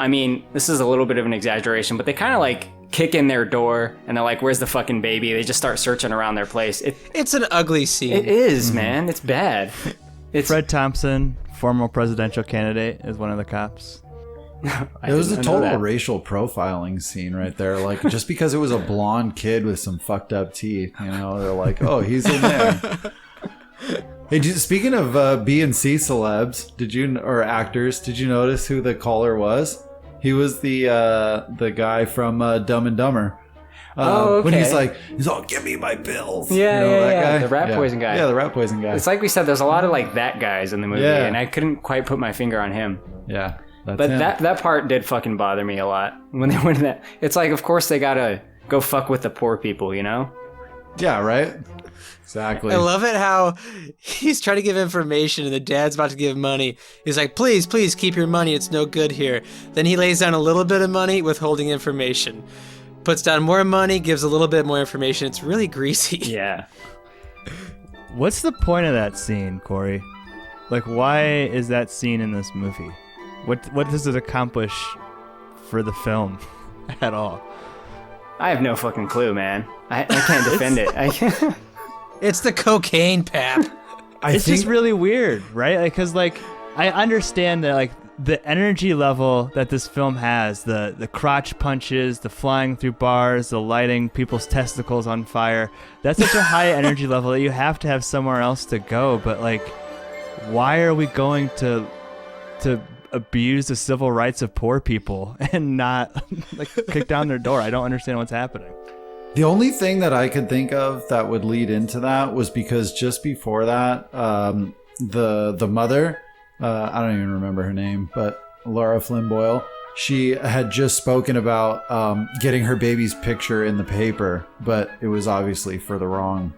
I mean, this is a little bit of an exaggeration, but they kind of like kick in their door and they're like, "Where's the fucking baby?" They just start searching around their place. It's an ugly scene. It is, man. It's bad. It's Fred Thompson, former presidential candidate, is one of the cops. It was a total racial profiling scene right there. Like, just because it was a blonde kid with some fucked up teeth, you know, they're like, "Oh, he's in there." Hey, speaking of B and C celebs, or actors, did you notice who the caller was? He was the guy from Dumb and Dumber. When he's all, give me my pills. Yeah, that guy? the rat poison guy. Yeah, the rat poison guy. It's like we said, there's a lot of like that guys in the movie, Yeah. and I couldn't quite put my finger on him. Yeah. But that part did fucking bother me a lot when they went in that. It's like, of course they gotta go fuck with the poor people, you know? Yeah, right? Exactly. I love it how he's trying to give information and the dad's about to give money. He's like, please keep your money. It's no good here. Then he lays down a little bit of money, withholding information. Puts down more money, gives a little bit more information. It's really greasy. Yeah. What's the point of that scene, Korey? Like, why is that scene in this movie? What does it accomplish for the film at all? I have no fucking clue, man. I can't defend it. I can't. It's the cocaine, Pap. It's just really weird, right? Because I understand that the energy level that this film has, the crotch punches, the flying through bars, the lighting people's testicles on fire. That's such a high energy level that you have to have somewhere else to go. But why are we going to abuse the civil rights of poor people and not kick down their door? I don't understand what's happening. The only thing that I could think of that would lead into that was because just before that, the mother, I don't even remember her name, but Laura Flynn Boyle, she had just spoken about getting her baby's picture in the paper, but it was obviously for the wrong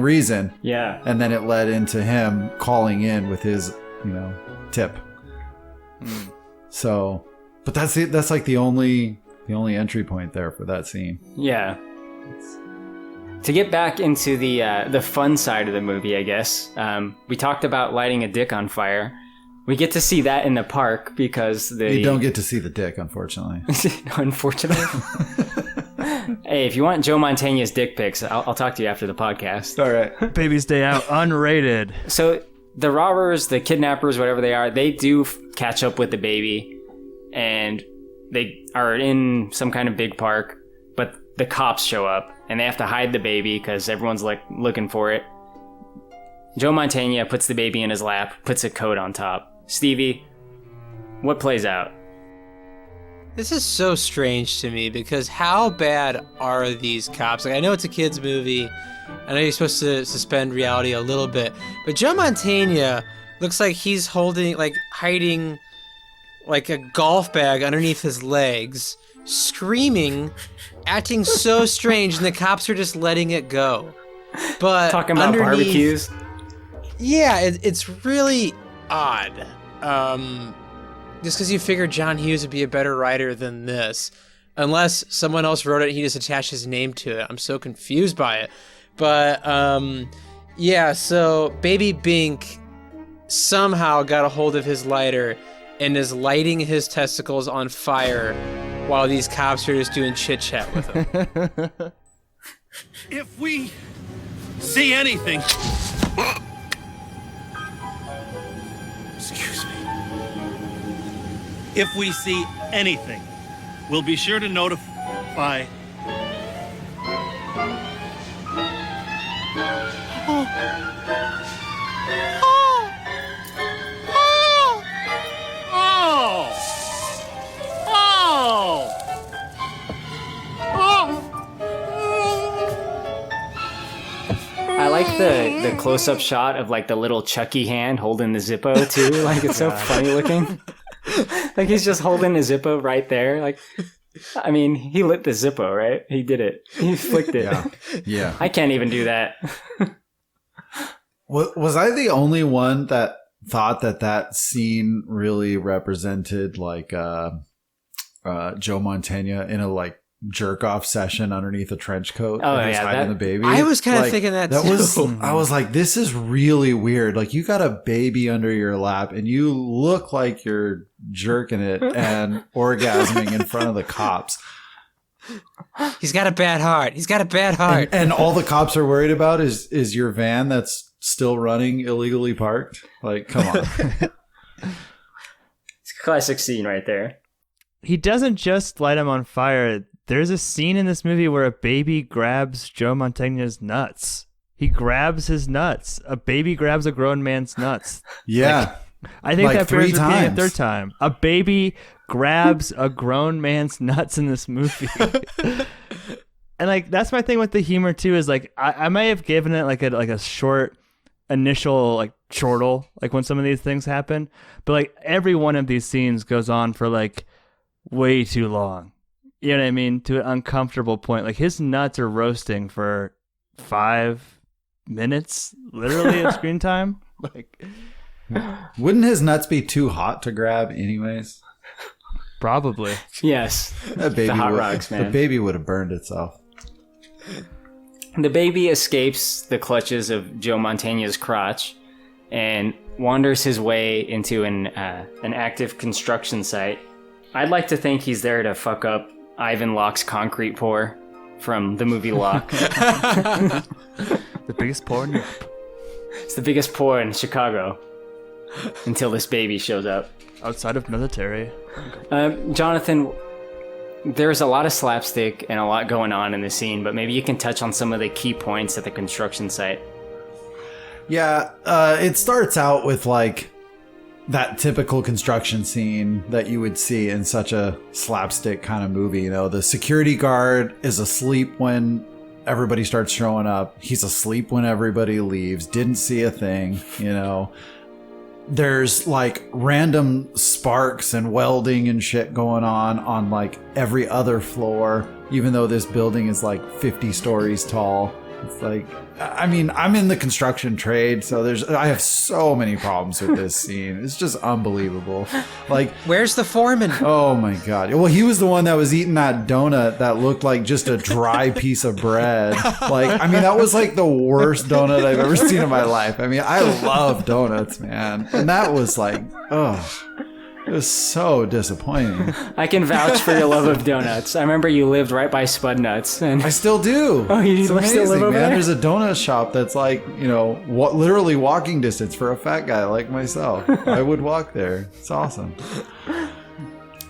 reason. Yeah. And then it led into him calling in with his, tip. So, but that's it. That's like the only entry point there for that scene. Yeah. To get back into the fun side of the movie, I guess, we talked about lighting a dick on fire. We get to see that in the park because you don't get to see the dick, unfortunately. Unfortunately. Hey, if you want Joe Mantegna's dick pics, I'll talk to you after the podcast. All right. Baby's Day Out, unrated. So the robbers, the kidnappers, whatever they are, they do catch up with the baby, and they are in some kind of big park, but the cops show up and they have to hide the baby because everyone's looking for it. Joe Mantegna puts the baby in his lap, puts a coat on top. Stevie, what plays out? This is so strange to me because how bad are these cops? I know it's a kid's movie. I know you're supposed to suspend reality a little bit, but Joe Mantegna looks like he's hiding a golf bag underneath his legs, screaming, acting so strange, and the cops are just letting it go. But talking about barbecues. Yeah, it's really odd. Just because you figured John Hughes would be a better writer than this, unless someone else wrote it and he just attached his name to it. I'm so confused by it. But yeah, so Baby Bink somehow got a hold of his lighter and is lighting his testicles on fire while these cops are just doing chit chat with him. If we see anything. Excuse me. If we see anything, we'll be sure to notify. I like the close-up shot of the little Chucky hand holding the Zippo too. It's so funny looking. He's just holding a Zippo right there. I mean, he lit the Zippo, right? He did it. He flicked it. Yeah. I can't even do that. Was I the only one that thought that scene really represented Joe Mantegna in a jerk off session underneath a trench coat? Oh, that he's hiding the baby. I was kind of thinking that too. I was like, this is really weird. You got a baby under your lap and you look like you're jerking it and orgasming in front of the cops. He's got a bad heart. He's got a bad heart. And all the cops are worried about is your van that's still running illegally parked. Come on. It's a classic scene right there. He doesn't just light him on fire. There's a scene in this movie where a baby grabs Joe Mantegna's nuts. He grabs his nuts. A baby grabs a grown man's nuts. Yeah. I think that bears 3 repeating times. a third time. A baby grabs a grown man's nuts in this movie. And like that's my thing with the humor too, is like I may have given it like a short initial like chortle, like when some of these things happen, but like every one of these scenes goes on for like way too long. You know what I mean? To an uncomfortable point. Like his nuts are roasting for 5 minutes, literally, of screen time. Like, wouldn't his nuts be too hot to grab, anyways? Probably. Yes. That baby the hot would, rocks, man. The baby would have burned itself. The baby escapes the clutches of Joe Mantegna's crotch and wanders his way into an active construction site. I'd like to think he's there to fuck up Ivan Locke's concrete pour from the movie Locke. The biggest pour in Europe. It's the biggest pour in Chicago until this baby shows up. Outside of military. Jonathan, there's a lot of slapstick and a lot going on in the scene, but maybe you can touch on some of the key points at the construction site. Yeah, it starts out with like that typical construction scene that you would see in such a slapstick kind of movie. You know, the security guard is asleep when everybody starts showing up. He's asleep when everybody leaves. Didn't see a thing, you know. There's like random sparks and welding and shit going on like every other floor, even though this building is like 50 stories tall. It's like, I mean, I'm in the construction trade, so I have so many problems with this scene. It's just unbelievable. Like, where's the foreman? Oh my God. Well, he was the one that was eating that donut that looked like just a dry piece of bread. Like, I mean, that was like the worst donut I've ever seen in my life. I mean, I love donuts, man. And that was like, it was so disappointing. I can vouch for your love of donuts. I remember you lived right by Spud Nuts, and I still do. Oh, you it's still live over man. there? There's a donut shop that's like, you know, literally walking distance for a fat guy like myself. I would walk there. It's awesome.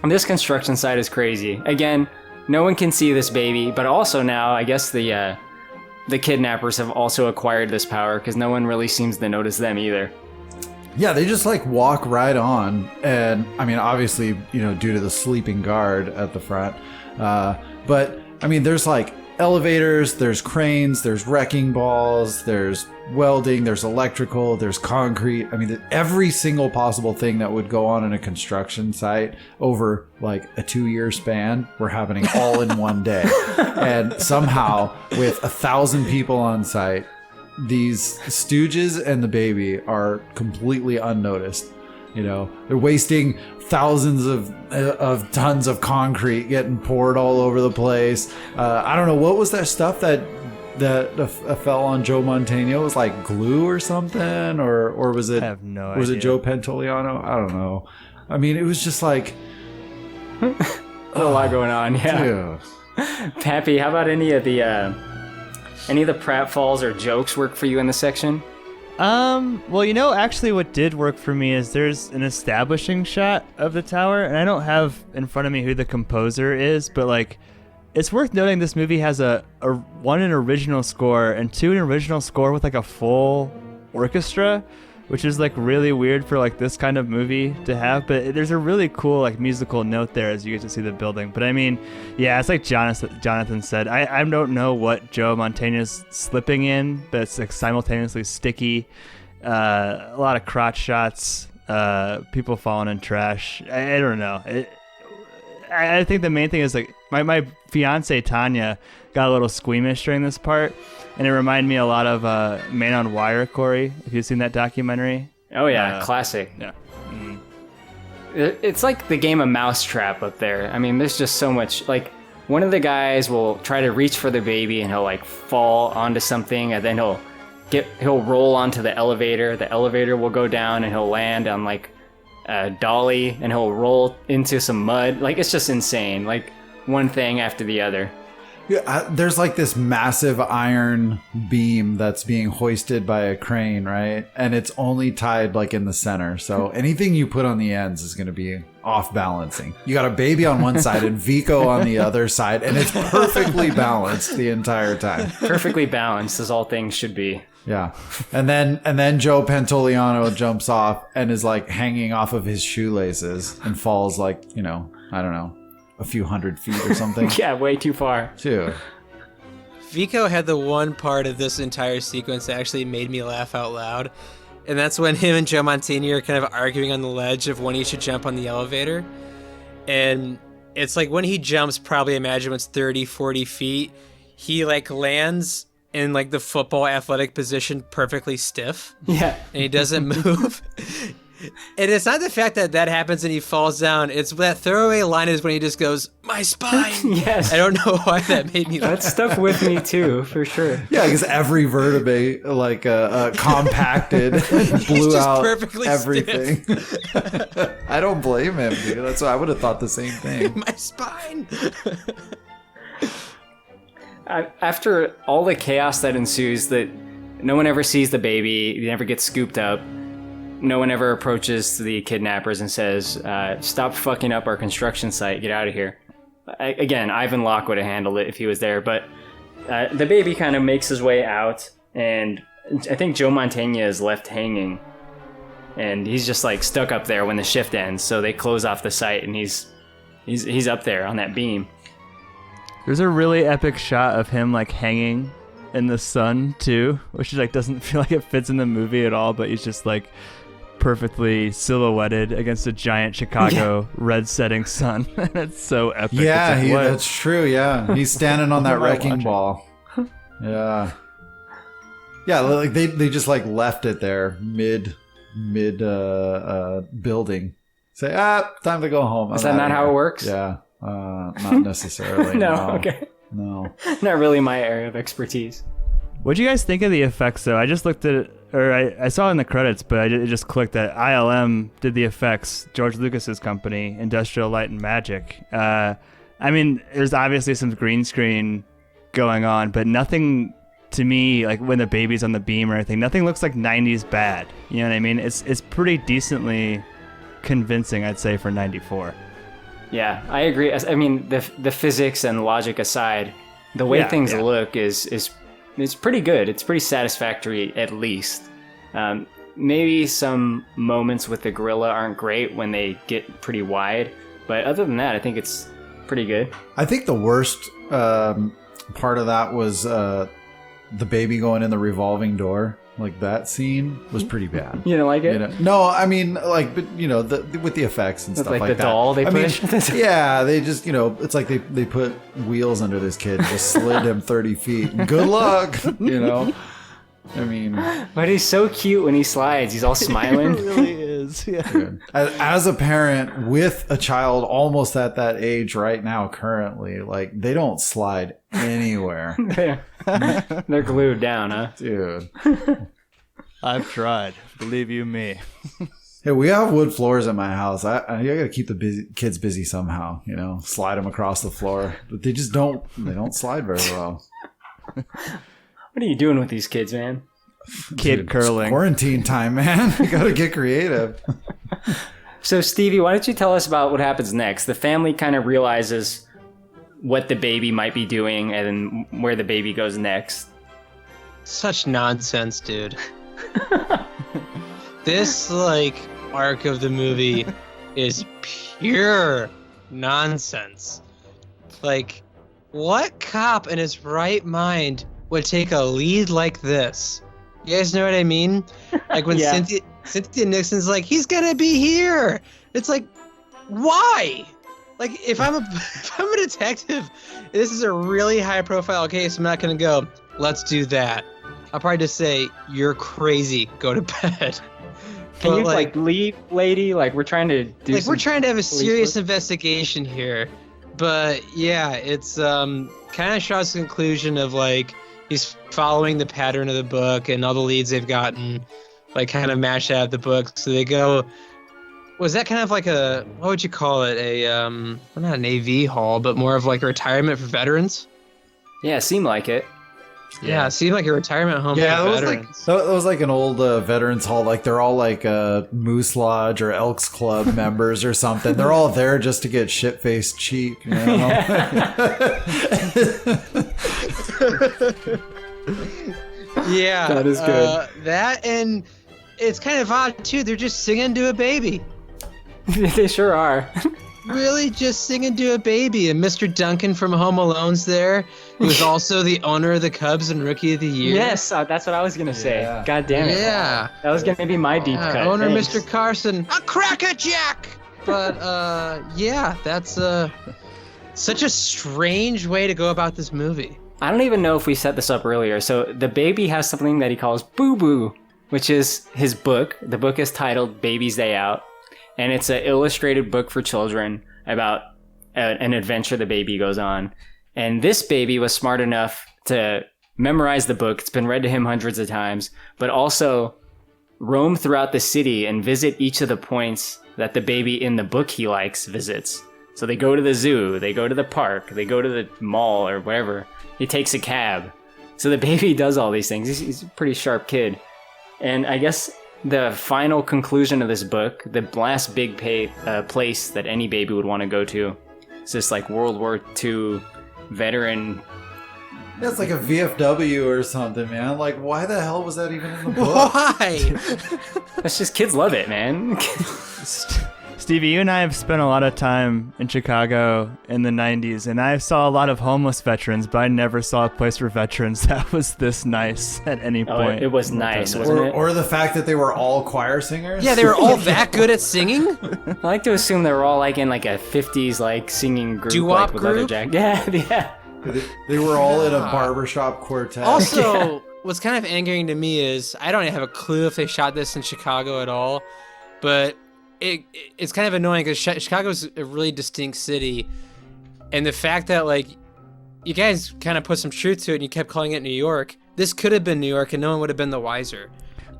And this construction site is crazy. Again, no one can see this baby, but also now I guess the kidnappers have also acquired this power because no one really seems to notice them either. Yeah, they just like walk right on. And I mean, obviously, you know, due to the sleeping guard at the front. But I mean, there's like elevators, there's cranes, there's wrecking balls, there's welding, there's electrical, there's concrete. I mean, every single possible thing that would go on in a construction site over like a 2-year span were happening all in one day. And somehow with 1,000 people on site, these stooges and the baby are completely unnoticed. You know, they're wasting thousands of tons of concrete getting poured all over the place. I don't know, what was that stuff that fell on Joe Mantegna? It was like glue or something, or was it? I have no idea. Was it Joe Pantoliano? I don't know. I mean, it was just like a lot going on. Yeah. Dude. Pappy, how about any of the pratfalls or jokes work for you in this section? Well, you know, actually what did work for me is there's an establishing shot of the tower, and I don't have in front of me who the composer is, but like, it's worth noting this movie has an original score and 2 an original score with like a full orchestra, which is like really weird for like this kind of movie to have, but there's a really cool like musical note there as you get to see the building. But I mean, yeah, it's like Jonathan said, I don't know what Joe Mantegna's slipping in, but it's like simultaneously sticky, a lot of crotch shots, people falling in trash. I don't know. I think the main thing is like my fiance Tanya got a little squeamish during this part, and it reminded me a lot of Man on Wire, Korey, if you've seen that documentary. Oh yeah, classic. Yeah. Mm-hmm. It's like the game of Mousetrap up there. I mean, there's just so much. Like, one of the guys will try to reach for the baby and he'll like fall onto something, and then he'll roll onto the elevator. The elevator will go down and he'll land on like a dolly, and he'll roll into some mud. Like, it's just insane. Like, one thing after the other. Yeah, there's like this massive iron beam that's being hoisted by a crane, right? And it's only tied like in the center. So anything you put on the ends is going to be off balancing. You got a baby on one side and Vico on the other side, and it's perfectly balanced the entire time. Perfectly balanced, as all things should be. Yeah. And then Joe Pantoliano jumps off and is like hanging off of his shoelaces and falls like, you know, I don't know, a few hundred feet or something. Yeah, way too far. Dude. Vico had the one part of this entire sequence that actually made me laugh out loud. And that's when him and Joe Montaigne are kind of arguing on the ledge of when he should jump on the elevator. And it's like when he jumps, probably imagine it's 30, 40 feet, he like lands in like the football athletic position perfectly stiff. Yeah. And he doesn't move. And it's not the fact that that happens and he falls down. It's that throwaway line is when he just goes, my spine. Yes. I don't know why that made me laugh. That stuck with me too, for sure. Yeah, because every vertebrae like compacted, blew just out perfectly everything. I don't blame him, dude. That's why I would have thought the same thing. My spine. After all the chaos that ensues, that no one ever sees the baby, he never gets scooped up. No one ever approaches the kidnappers and says, stop fucking up our construction site, get out of here. Again, Ivan Locke would have handled it if he was there, but the baby kind of makes his way out, and I think Joe Montaigne is left hanging, and he's just like stuck up there when the shift ends, so they close off the site, and he's up there on that beam. There's a really epic shot of him like hanging in the sun too, which like doesn't feel like it fits in the movie at all, but he's just like perfectly silhouetted against a giant Chicago red setting sun. It's so epic. Yeah, like, that's true. Yeah, he's standing on that wrecking ball. Yeah, yeah. Like they just like left it there mid building. Say, time to go home. Is that not how it works? Yeah, not necessarily. No, okay. No, not really my area of expertise. What do you guys think of the effects, though? I just looked at it, or I saw in the credits, but it just clicked that ILM did the effects, George Lucas's company, Industrial Light and Magic. I mean, there's obviously some green screen going on, but nothing, to me, like when the baby's on the beam or anything, nothing looks like 90s bad. You know what I mean? It's pretty decently convincing, I'd say, for 94. Yeah, I agree. I mean, the physics and logic aside, the way things look is pretty good. It's pretty satisfactory, at least. Maybe some moments with the gorilla aren't great when they get pretty wide, but other than that, I think it's pretty good. I think the worst part of that was the baby going in the revolving door. Like that scene was pretty bad. You don't like it? You know? No, I mean, like, but you know, with the effects and stuff like the that. doll they mean, push. yeah, they just, you know, it's like they put wheels under this kid, and just slid him 30 feet. Good luck, you know. I mean, but he's so cute when he slides. He's all smiling. He really is. Yeah. Dude. As a parent with a child almost at that age right now, currently, like they don't slide anywhere. They're glued down, huh? Dude. I've tried. Believe you me. Hey, we have wood floors in my house. I gotta keep the kids busy somehow, you know, slide them across the floor. But they just don't slide very well. What are you doing with these kids, man? Kid curling. Quarantine time, man. You gotta get creative. So, Stevie, why don't you tell us about what happens next? The family kind of realizes what the baby might be doing and then where the baby goes next. Such nonsense, dude. This, like, arc of the movie is pure nonsense. Like, what cop in his right mind would take a lead like this? You guys know what I mean? Like when Cynthia Nixon's like, he's gonna be here. It's like, why? Like if I'm a detective, this is a really high profile case, I'm not gonna go, let's do that. I'll probably just say, you're crazy, go to bed. Can you like leave, lady? Like we're trying to do we're trying to have a serious investigation here. But yeah, it's kind of shows the conclusion of like he's following the pattern of the book and all the leads they've gotten, like kind of match out the book. So they go, was that kind of like a, what would you call it? Well, not an AV hall, but more of like a retirement for veterans? Yeah, it seemed like it. Yeah, it seemed like a retirement home for veterans. That was like an old veterans hall. Like they're all like Moose Lodge or Elks Club members or something. They're all there just to get shit-faced cheap, you know? Yeah. That is good. That, and it's kind of odd, too. They're just singing to a baby. They sure are. really just singing to a baby. And Mr. Duncan from Home Alone's there, who's also the owner of the Cubs and Rookie of the Year. Yes, that's what I was gonna say. Yeah. God damn it. Yeah. That was gonna be my deep cut. Owner Thanks. Mr. Carson, a crackerjack. But yeah, that's such a strange way to go about this movie. I don't even know if we set this up earlier. So the baby has something that he calls Boo Boo, which is his book. The book is titled Baby's Day Out, and it's an illustrated book for children about an adventure the baby goes on. And this baby was smart enough to memorize the book. It's been read to him hundreds of times, but also roam throughout the city and visit each of the points that the baby in the book he likes visits. So they go to the zoo, they go to the park, they go to the mall or whatever. He takes a cab. So the baby does all these things. He's a pretty sharp kid. And I guess the final conclusion of this book, the last big place that any baby would want to go to, is this like World War II veteran. That's like a VFW or something, man. Like, why the hell was that even in the book? Why? That's just, kids love it, man. Stevie, you and I have spent a lot of time in Chicago in the 90s, and I saw a lot of homeless veterans, but I never saw a place for veterans that was this nice at any point. It was nice, wasn't it? Or the fact that they were all choir singers? Yeah, they were all that good at singing? I like to assume they were all like in like a 50s like singing group. Doo-wop like, with leather group? jacket. Yeah. They were all in a barbershop quartet. Also, what's kind of angering to me is I don't have a clue if they shot this in Chicago at all, but it's kind of annoying because Chicago's a really distinct city, and the fact that like you guys kind of put some truth to it and you kept calling it New York. This could have been New York, and no one would have been the wiser.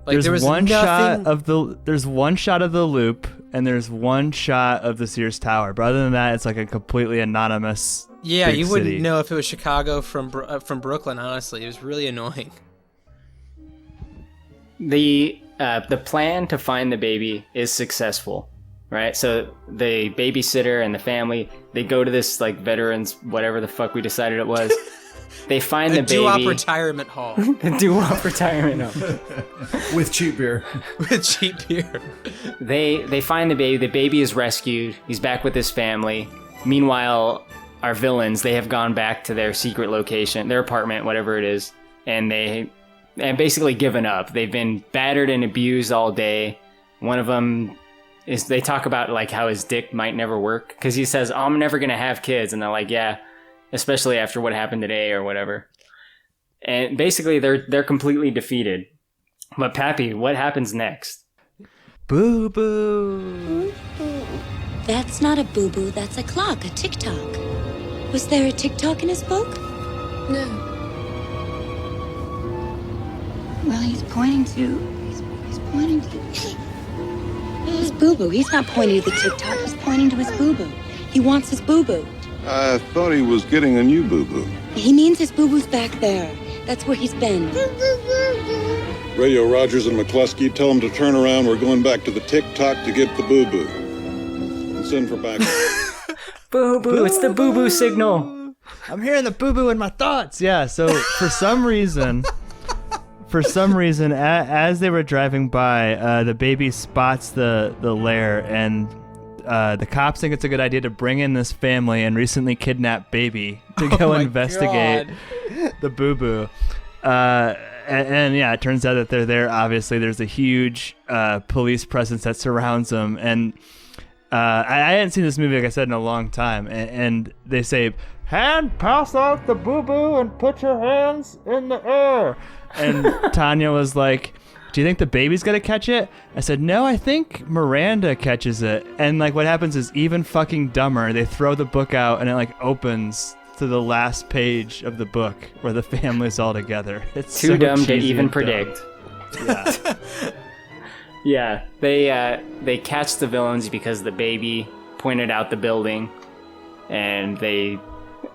Like there's there was one nothing... there's one shot of the Loop, and there's one shot of the Sears Tower. But other than that, it's like a completely anonymous. Yeah, big you wouldn't city. know if it was Chicago from Brooklyn. Honestly, it was really annoying. The plan to find the baby is successful, right? So the babysitter and the family, they go to this like veterans, whatever the fuck we decided it was. They find the baby. Doo-wop retirement hall. The doo-wop retirement hall. With cheap beer. With cheap beer. They find the baby. The baby is rescued. He's back with his family. Meanwhile, our villains, they have gone back to their secret location, their apartment, whatever it is, and they have basically given up. They've been battered and abused all day. One of them is, they talk about like how his dick might never work because he says, "Oh, I'm never gonna have kids," and they're like, "Yeah, especially after what happened today or whatever." And basically, they're completely defeated. But Pappy, what happens next? Boo boo. That's not a boo-boo, that's a clock, a tick-tock. Was there a tick-tock in his book? No. Well, he's pointing to. He's pointing to. His boo-boo. He's not pointing to the tick-tock, he's pointing to his boo-boo. He wants his boo-boo. I thought he was getting a new boo-boo. He means his boo-boo's back there. That's where he's been. Radio Rogers and McCluskey, tell him to turn around. We're going back to the tick-tock to get the boo-boo. And send for back. Boo-boo, it's the boo-boo signal. I'm hearing the boo-boo in my thoughts. Yeah, so for some reason, as they were driving by, the baby spots the lair, and the cops think it's a good idea to bring in this family and recently kidnapped baby to go investigate the boo-boo. And yeah, it turns out that they're there. Obviously, there's a huge police presence that surrounds them, and I hadn't seen this movie, like I said, in a long time. And they say, pass out the boo-boo and put your hands in the air. And Tanya was like, do you think the baby's gonna catch it? I said, no, I think Miranda catches it. And like what happens is even fucking dumber. They throw the book out and it like opens to the last page of the book where the family's all together. It's too so dumb to cheesy even and predict. Yeah. Yeah, they catch the villains because the baby pointed out the building, and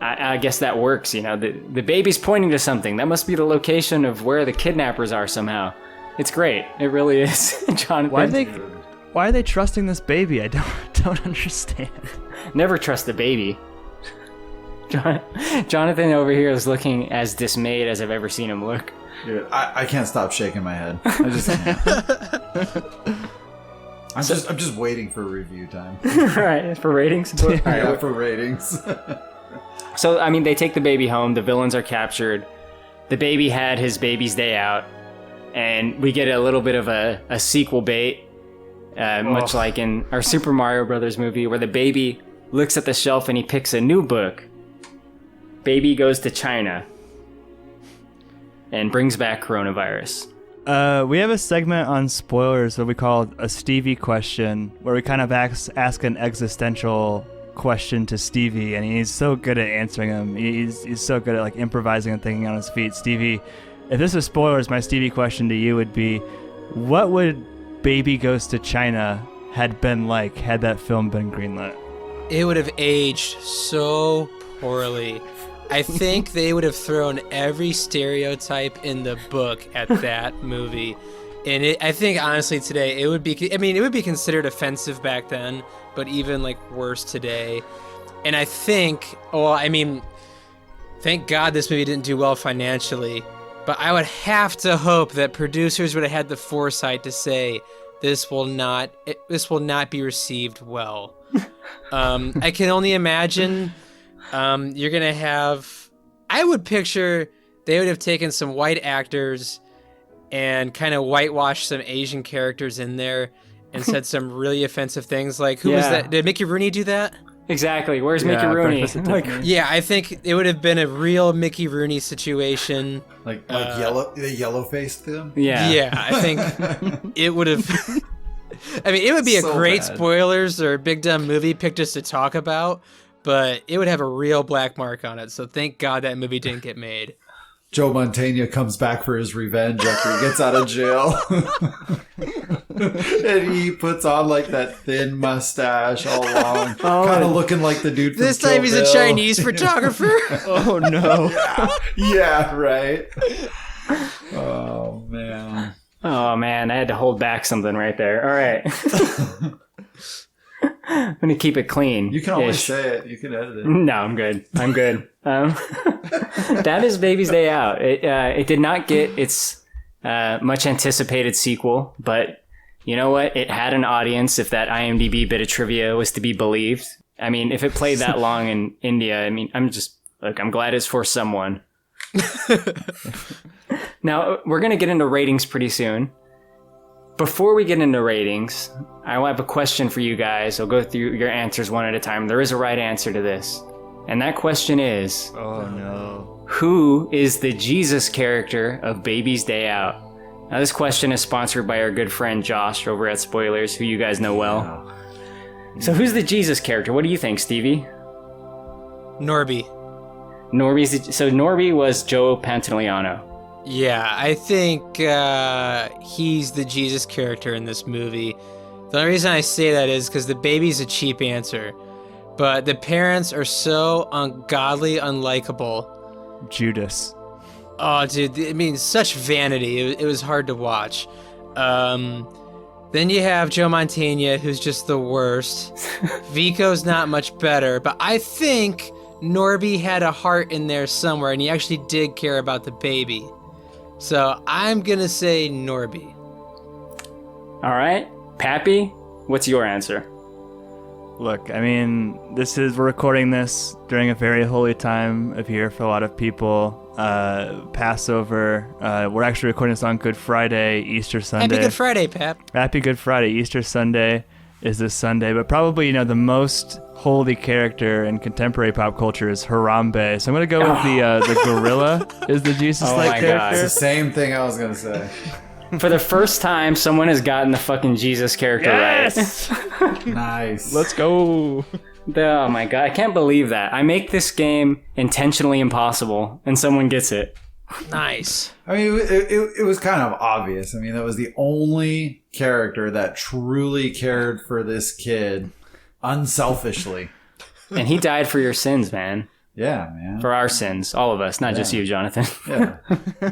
I guess that works, you know. The baby's pointing to something. That must be the location of where the kidnappers are somehow. It's great. It really is, Jonathan. Why are they trusting this baby? I don't understand. Never trust the baby. Jonathan over here is looking as dismayed as I've ever seen him look. Dude, I can't stop shaking my head. I just can't. I'm just waiting for review time. Right, for ratings? All right, Yeah, for ratings. So, I mean, they take the baby home. The villains are captured. The baby had his baby's day out. And we get a little bit of a sequel bait, much like in our Super Mario Brothers movie, where the baby looks at the shelf and he picks a new book. Baby goes to China and brings back coronavirus. We have a segment on spoilers what we call a Stevie question, where we kind of ask an existential question to Stevie, and he's so good at answering them. He's so good at like improvising and thinking on his feet. Stevie, if this is spoilers, my Stevie question to you would be, what would Baby Goes to China had been like had that film been greenlit? It would have aged so poorly. I think they would have thrown every stereotype in the book at that movie. And I think, honestly, today, it would be considered offensive back then, but even, like, worse today. And I think, thank God this movie didn't do well financially, but I would have to hope that producers would have had the foresight to say, this will not be received well. I can only imagine you're going to have... I would picture they would have taken some white actors and kind of whitewashed some Asian characters in there and said some really offensive things. Like, who was that? Did Mickey Rooney do that? Exactly. Where's Mickey Rooney? I think it would have been a real Mickey Rooney situation. Like yellow-faced them? Yeah, I think it would have... it would be a great spoilers or big dumb movie pick just to talk about, but it would have a real black mark on it. So thank God that movie didn't get made. Joe Mantegna comes back for his revenge after he gets out of jail. And he puts on like that thin mustache all long, kind of looking like the dude from This time he's a Chinese photographer. Oh no. Yeah, right. Oh man. Oh man, I had to hold back something right there. All right. I'm going to keep it clean. You can always say it. You can edit it. No, I'm good. That is Baby's Day Out. It did not get its much anticipated sequel, but you know what? It had an audience, if that IMDb bit of trivia was to be believed. I mean, if it played that long in India, I'm glad it's for someone. Now, we're going to get into ratings pretty soon. Before we get into ratings, I have a question for you guys. I'll go through your answers one at a time. There is a right answer to this. And that question is... Oh, no. Who is the Jesus character of Baby's Day Out? Now, this question is sponsored by our good friend Josh over at Spoilers, who you guys know well. So who's the Jesus character? What do you think, Stevie? Norby. So Norby was Joe Pantoliano. Yeah, I think he's the Jesus character in this movie. The only reason I say that is because the baby's a cheap answer, but the parents are so ungodly unlikable. Judas. Oh, dude, such vanity. It was hard to watch. Then you have Joe Mantegna, who's just the worst. Vico's not much better, but I think Norby had a heart in there somewhere, and he actually did care about the baby. So I'm going to say Norby. All right. Pappy, what's your answer? Look, we're recording this during a very holy time of year for a lot of people. Passover. We're actually recording this on Good Friday, Easter Sunday. Happy Good Friday, Pap. Happy Good Friday. Easter Sunday is this Sunday, but probably, the most holy character in contemporary pop culture is Harambe. So I'm going to go with the gorilla is the Jesus-like character. God. It's the same thing I was going to say. For the first time, someone has gotten the fucking Jesus character right. Nice. Let's go. Oh my God, I can't believe that. I make this game intentionally impossible, and someone gets it. Nice. It was kind of obvious. That was the only character that truly cared for this kid unselfishly. And he died for your sins, man. Yeah, man. For our sins. All of us, not just you, Jonathan. Yeah.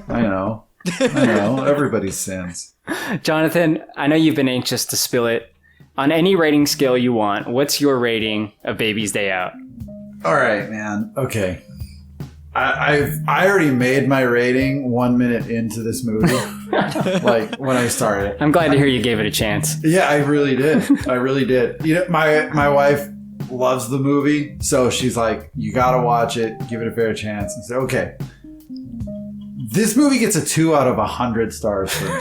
I know. Everybody's sins. Jonathan, I know you've been anxious to spill it. On any rating scale you want, what's your rating of Baby's Day Out? All right, man. Okay. I already made my rating 1 minute into this movie. like when I started. I'm glad to hear you gave it a chance. Yeah, I really did. I really did. You know, my wife loves the movie, so she's like, "You gotta watch it. Give it a fair chance." And I said, "Okay." This movie gets a 2 out of 100 stars for me.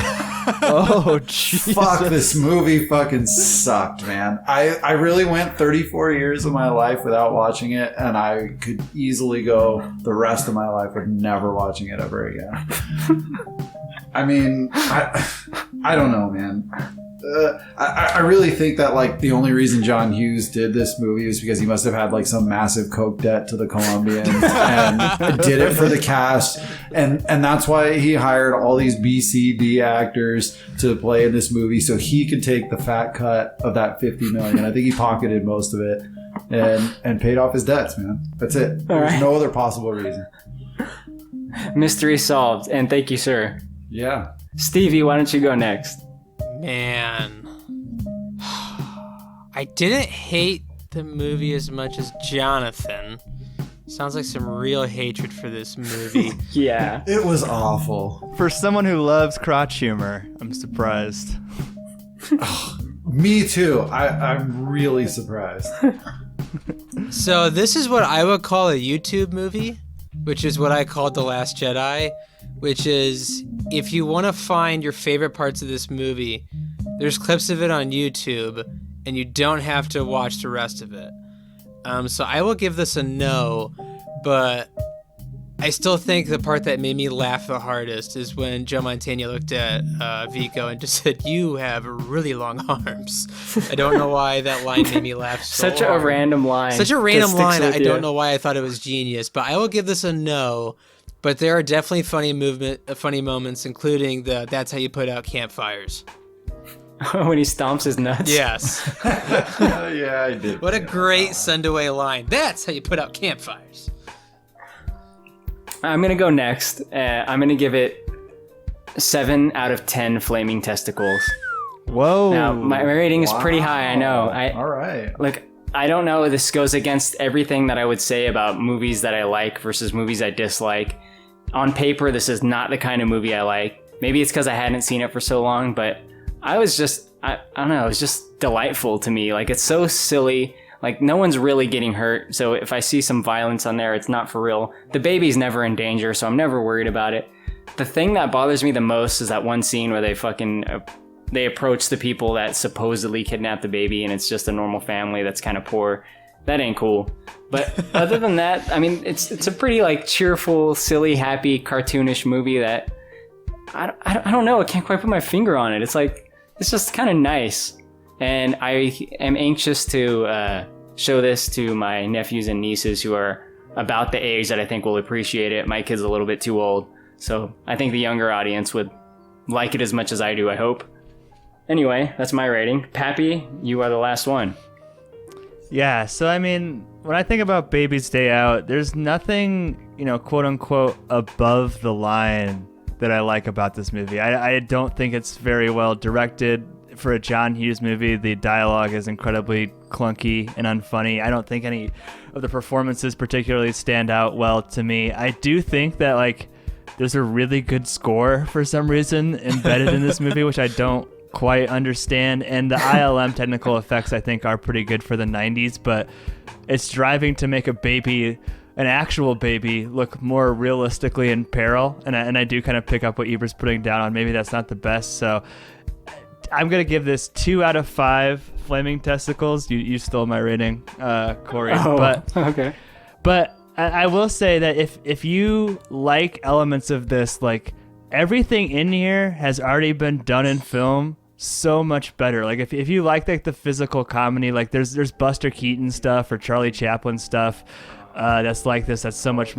Oh, Jesus. Fuck, this movie fucking sucked, man. I really went 34 years of my life without watching it, and I could easily go the rest of my life with never watching it ever again. I mean, I don't know, man. I really think that like the only reason John Hughes did this movie was because he must have had like some massive coke debt to the Colombians and did it for the cast, and that's why he hired all these B, C, D actors to play in this movie so he could take the fat cut of that $50 million. I think he pocketed most of it and paid off his debts, man. That's it. There's no other possible reason. Mystery solved, and thank you, sir. Yeah. Stevie, why don't you go next? Man, I didn't hate the movie as much as Jonathan. Sounds like some real hatred for this movie. Yeah. It was awful. For someone who loves crotch humor, I'm surprised. Me too. I'm really surprised. So this is what I would call a YouTube movie, which is what I called The Last Jedi, which is if you want to find your favorite parts of this movie, there's clips of it on YouTube, and you don't have to watch the rest of it. So I will give this a no, but I still think the part that made me laugh the hardest is when Joe Mantegna looked at Vico and just said, "You have really long arms." I don't know why that line made me laugh so Such a random line. Such a random that line. sticks I with don't you. know why I thought it was genius, but I will give this a no. But there are definitely funny moments, including the "That's how you put out campfires." When he stomps his nuts. Yes. Yeah, I did. What a great send-away line. That's how you put out campfires. I'm going to go next. I'm going to give it 7 out of 10 flaming testicles. Whoa. Now, my rating is pretty high, I know. All right. Look, I don't know. This goes against everything that I would say about movies that I like versus movies I dislike. On paper, this is not the kind of movie I like. Maybe it's because I hadn't seen it for so long, but I was just, I don't know, it was just delightful to me. Like, it's so silly. Like, no one's really getting hurt. So if I see some violence on there, it's not for real. The baby's never in danger, so I'm never worried about it. The thing that bothers me the most is that one scene where they approach the people that supposedly kidnapped the baby, and it's just a normal family that's kind of poor. That ain't cool. But other than that, I mean, it's a pretty like cheerful, silly, happy, cartoonish movie that I don't know. I can't quite put my finger on it. It's like, it's just kind of nice. And I am anxious to show this to my nephews and nieces who are about the age that I think will appreciate it. My kid's a little bit too old. So I think the younger audience would like it as much as I do, I hope. Anyway, that's my rating. Pappy, you are the last one. Yeah, so I mean, when I think about Baby's Day Out, there's nothing, quote unquote, above the line that I like about this movie. I don't think it's very well directed. For a John Hughes movie, the dialogue is incredibly clunky and unfunny. I don't think any of the performances particularly stand out well to me. I do think that like there's a really good score for some reason embedded in this movie, which I don't quite understand. And the ILM technical effects I think are pretty good for the 90s, but it's striving to make an actual baby look more realistically in peril. And I do kind of pick up what Eber's putting down on. Maybe that's not the best. So I'm going to give this 2 out of 5 flaming testicles. You stole my rating, Korey. Oh, okay. But I will say that if you like elements of this, like everything in here has already been done in film so much better. Like if you like the physical comedy, like there's Buster Keaton stuff or Charlie Chaplin stuff. That's like this. That's so much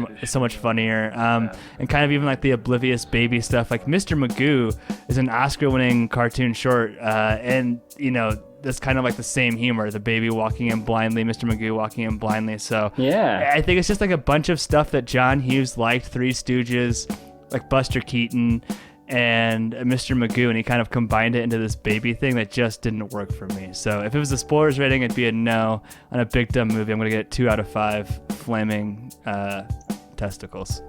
funnier. And kind of even like the oblivious baby stuff. Like Mr. Magoo is an Oscar-winning cartoon short, and that's kind of like the same humor. The baby walking in blindly, Mr. Magoo walking in blindly. So yeah, I think it's just like a bunch of stuff that John Hughes liked. Three Stooges, like Buster Keaton and Mr. Magoo, and he kind of combined it into this baby thing that just didn't work for me. So if it was a spoilers rating, it'd be a no. On a big dumb movie, I'm gonna get 2 out of 5 flaming testicles.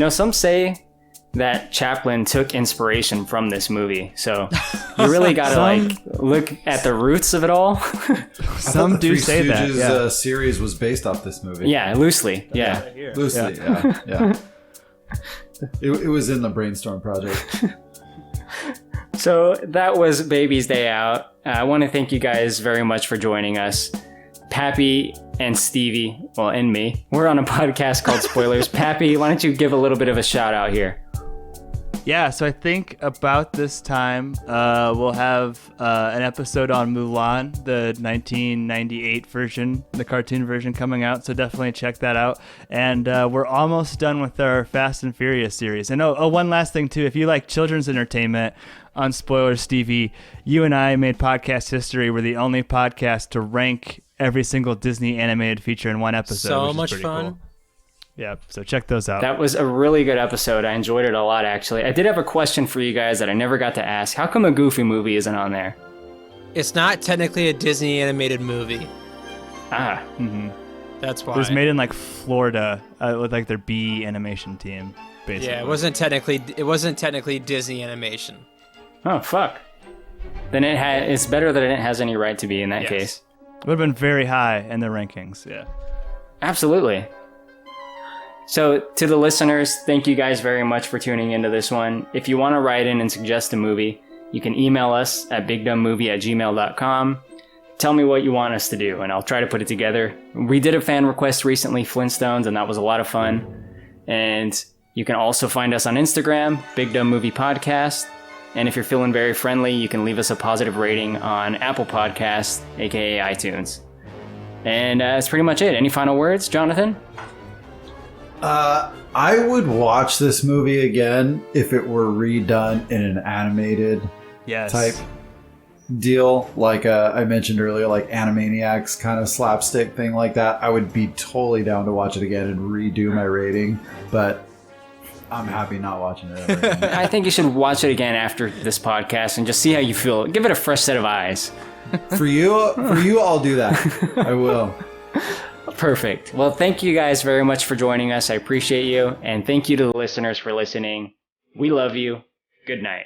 Some say that Chaplin took inspiration from this movie. So you really got to look at the roots of it all. Some do say that. Three Stooges series was based off this movie. Yeah, loosely. Yeah. Loosely, yeah. It was in the brainstorm project. So that was Baby's Day Out. I want to thank you guys very much for joining us. Pappy and Stevie, well, and me, we're on a podcast called Spoilers. Pappy, why don't you give a little bit of a shout out here? Yeah, so I think about this time we'll have an episode on Mulan, the 1998 version, the cartoon version coming out. So definitely check that out. And we're almost done with our Fast and Furious series. And one last thing too, if you like children's entertainment on Spoilers, Stevie, you and I made podcast history. We're the only podcast to rank every single Disney animated feature in one episode. So much fun. Cool. Yeah, so check those out. That was a really good episode. I enjoyed it a lot, actually. I did have a question for you guys that I never got to ask. How come a Goofy movie isn't on there? It's not technically a Disney animated movie. Ah. Mm-hmm. That's why. It was made in like Florida with like their B animation team, basically. Yeah, it wasn't technically Disney animation. Oh, fuck. Then it's better that it has any right to be in that case. It would have been very high in the rankings, yeah. Absolutely. So to the listeners, thank you guys very much for tuning into this one. If you want to write in and suggest a movie, you can email us at bigdumbmovie@gmail.com. Tell me what you want us to do, and I'll try to put it together. We did a fan request recently, Flintstones, and that was a lot of fun. And you can also find us on Instagram, Big Dumb Movie Podcast. And if you're feeling very friendly, you can leave us a positive rating on Apple Podcasts, aka iTunes. And that's pretty much it. Any final words, Jonathan? I would watch this movie again if it were redone in an animated type deal. Like I mentioned earlier, like Animaniacs kind of slapstick thing like that. I would be totally down to watch it again and redo my rating. But I'm happy not watching it ever again. I think you should watch it again after this podcast and just see how you feel. Give it a fresh set of eyes. For you, I'll do that. I will. Perfect. Well, thank you guys very much for joining us. I appreciate you. And thank you to the listeners for listening. We love you. Good night.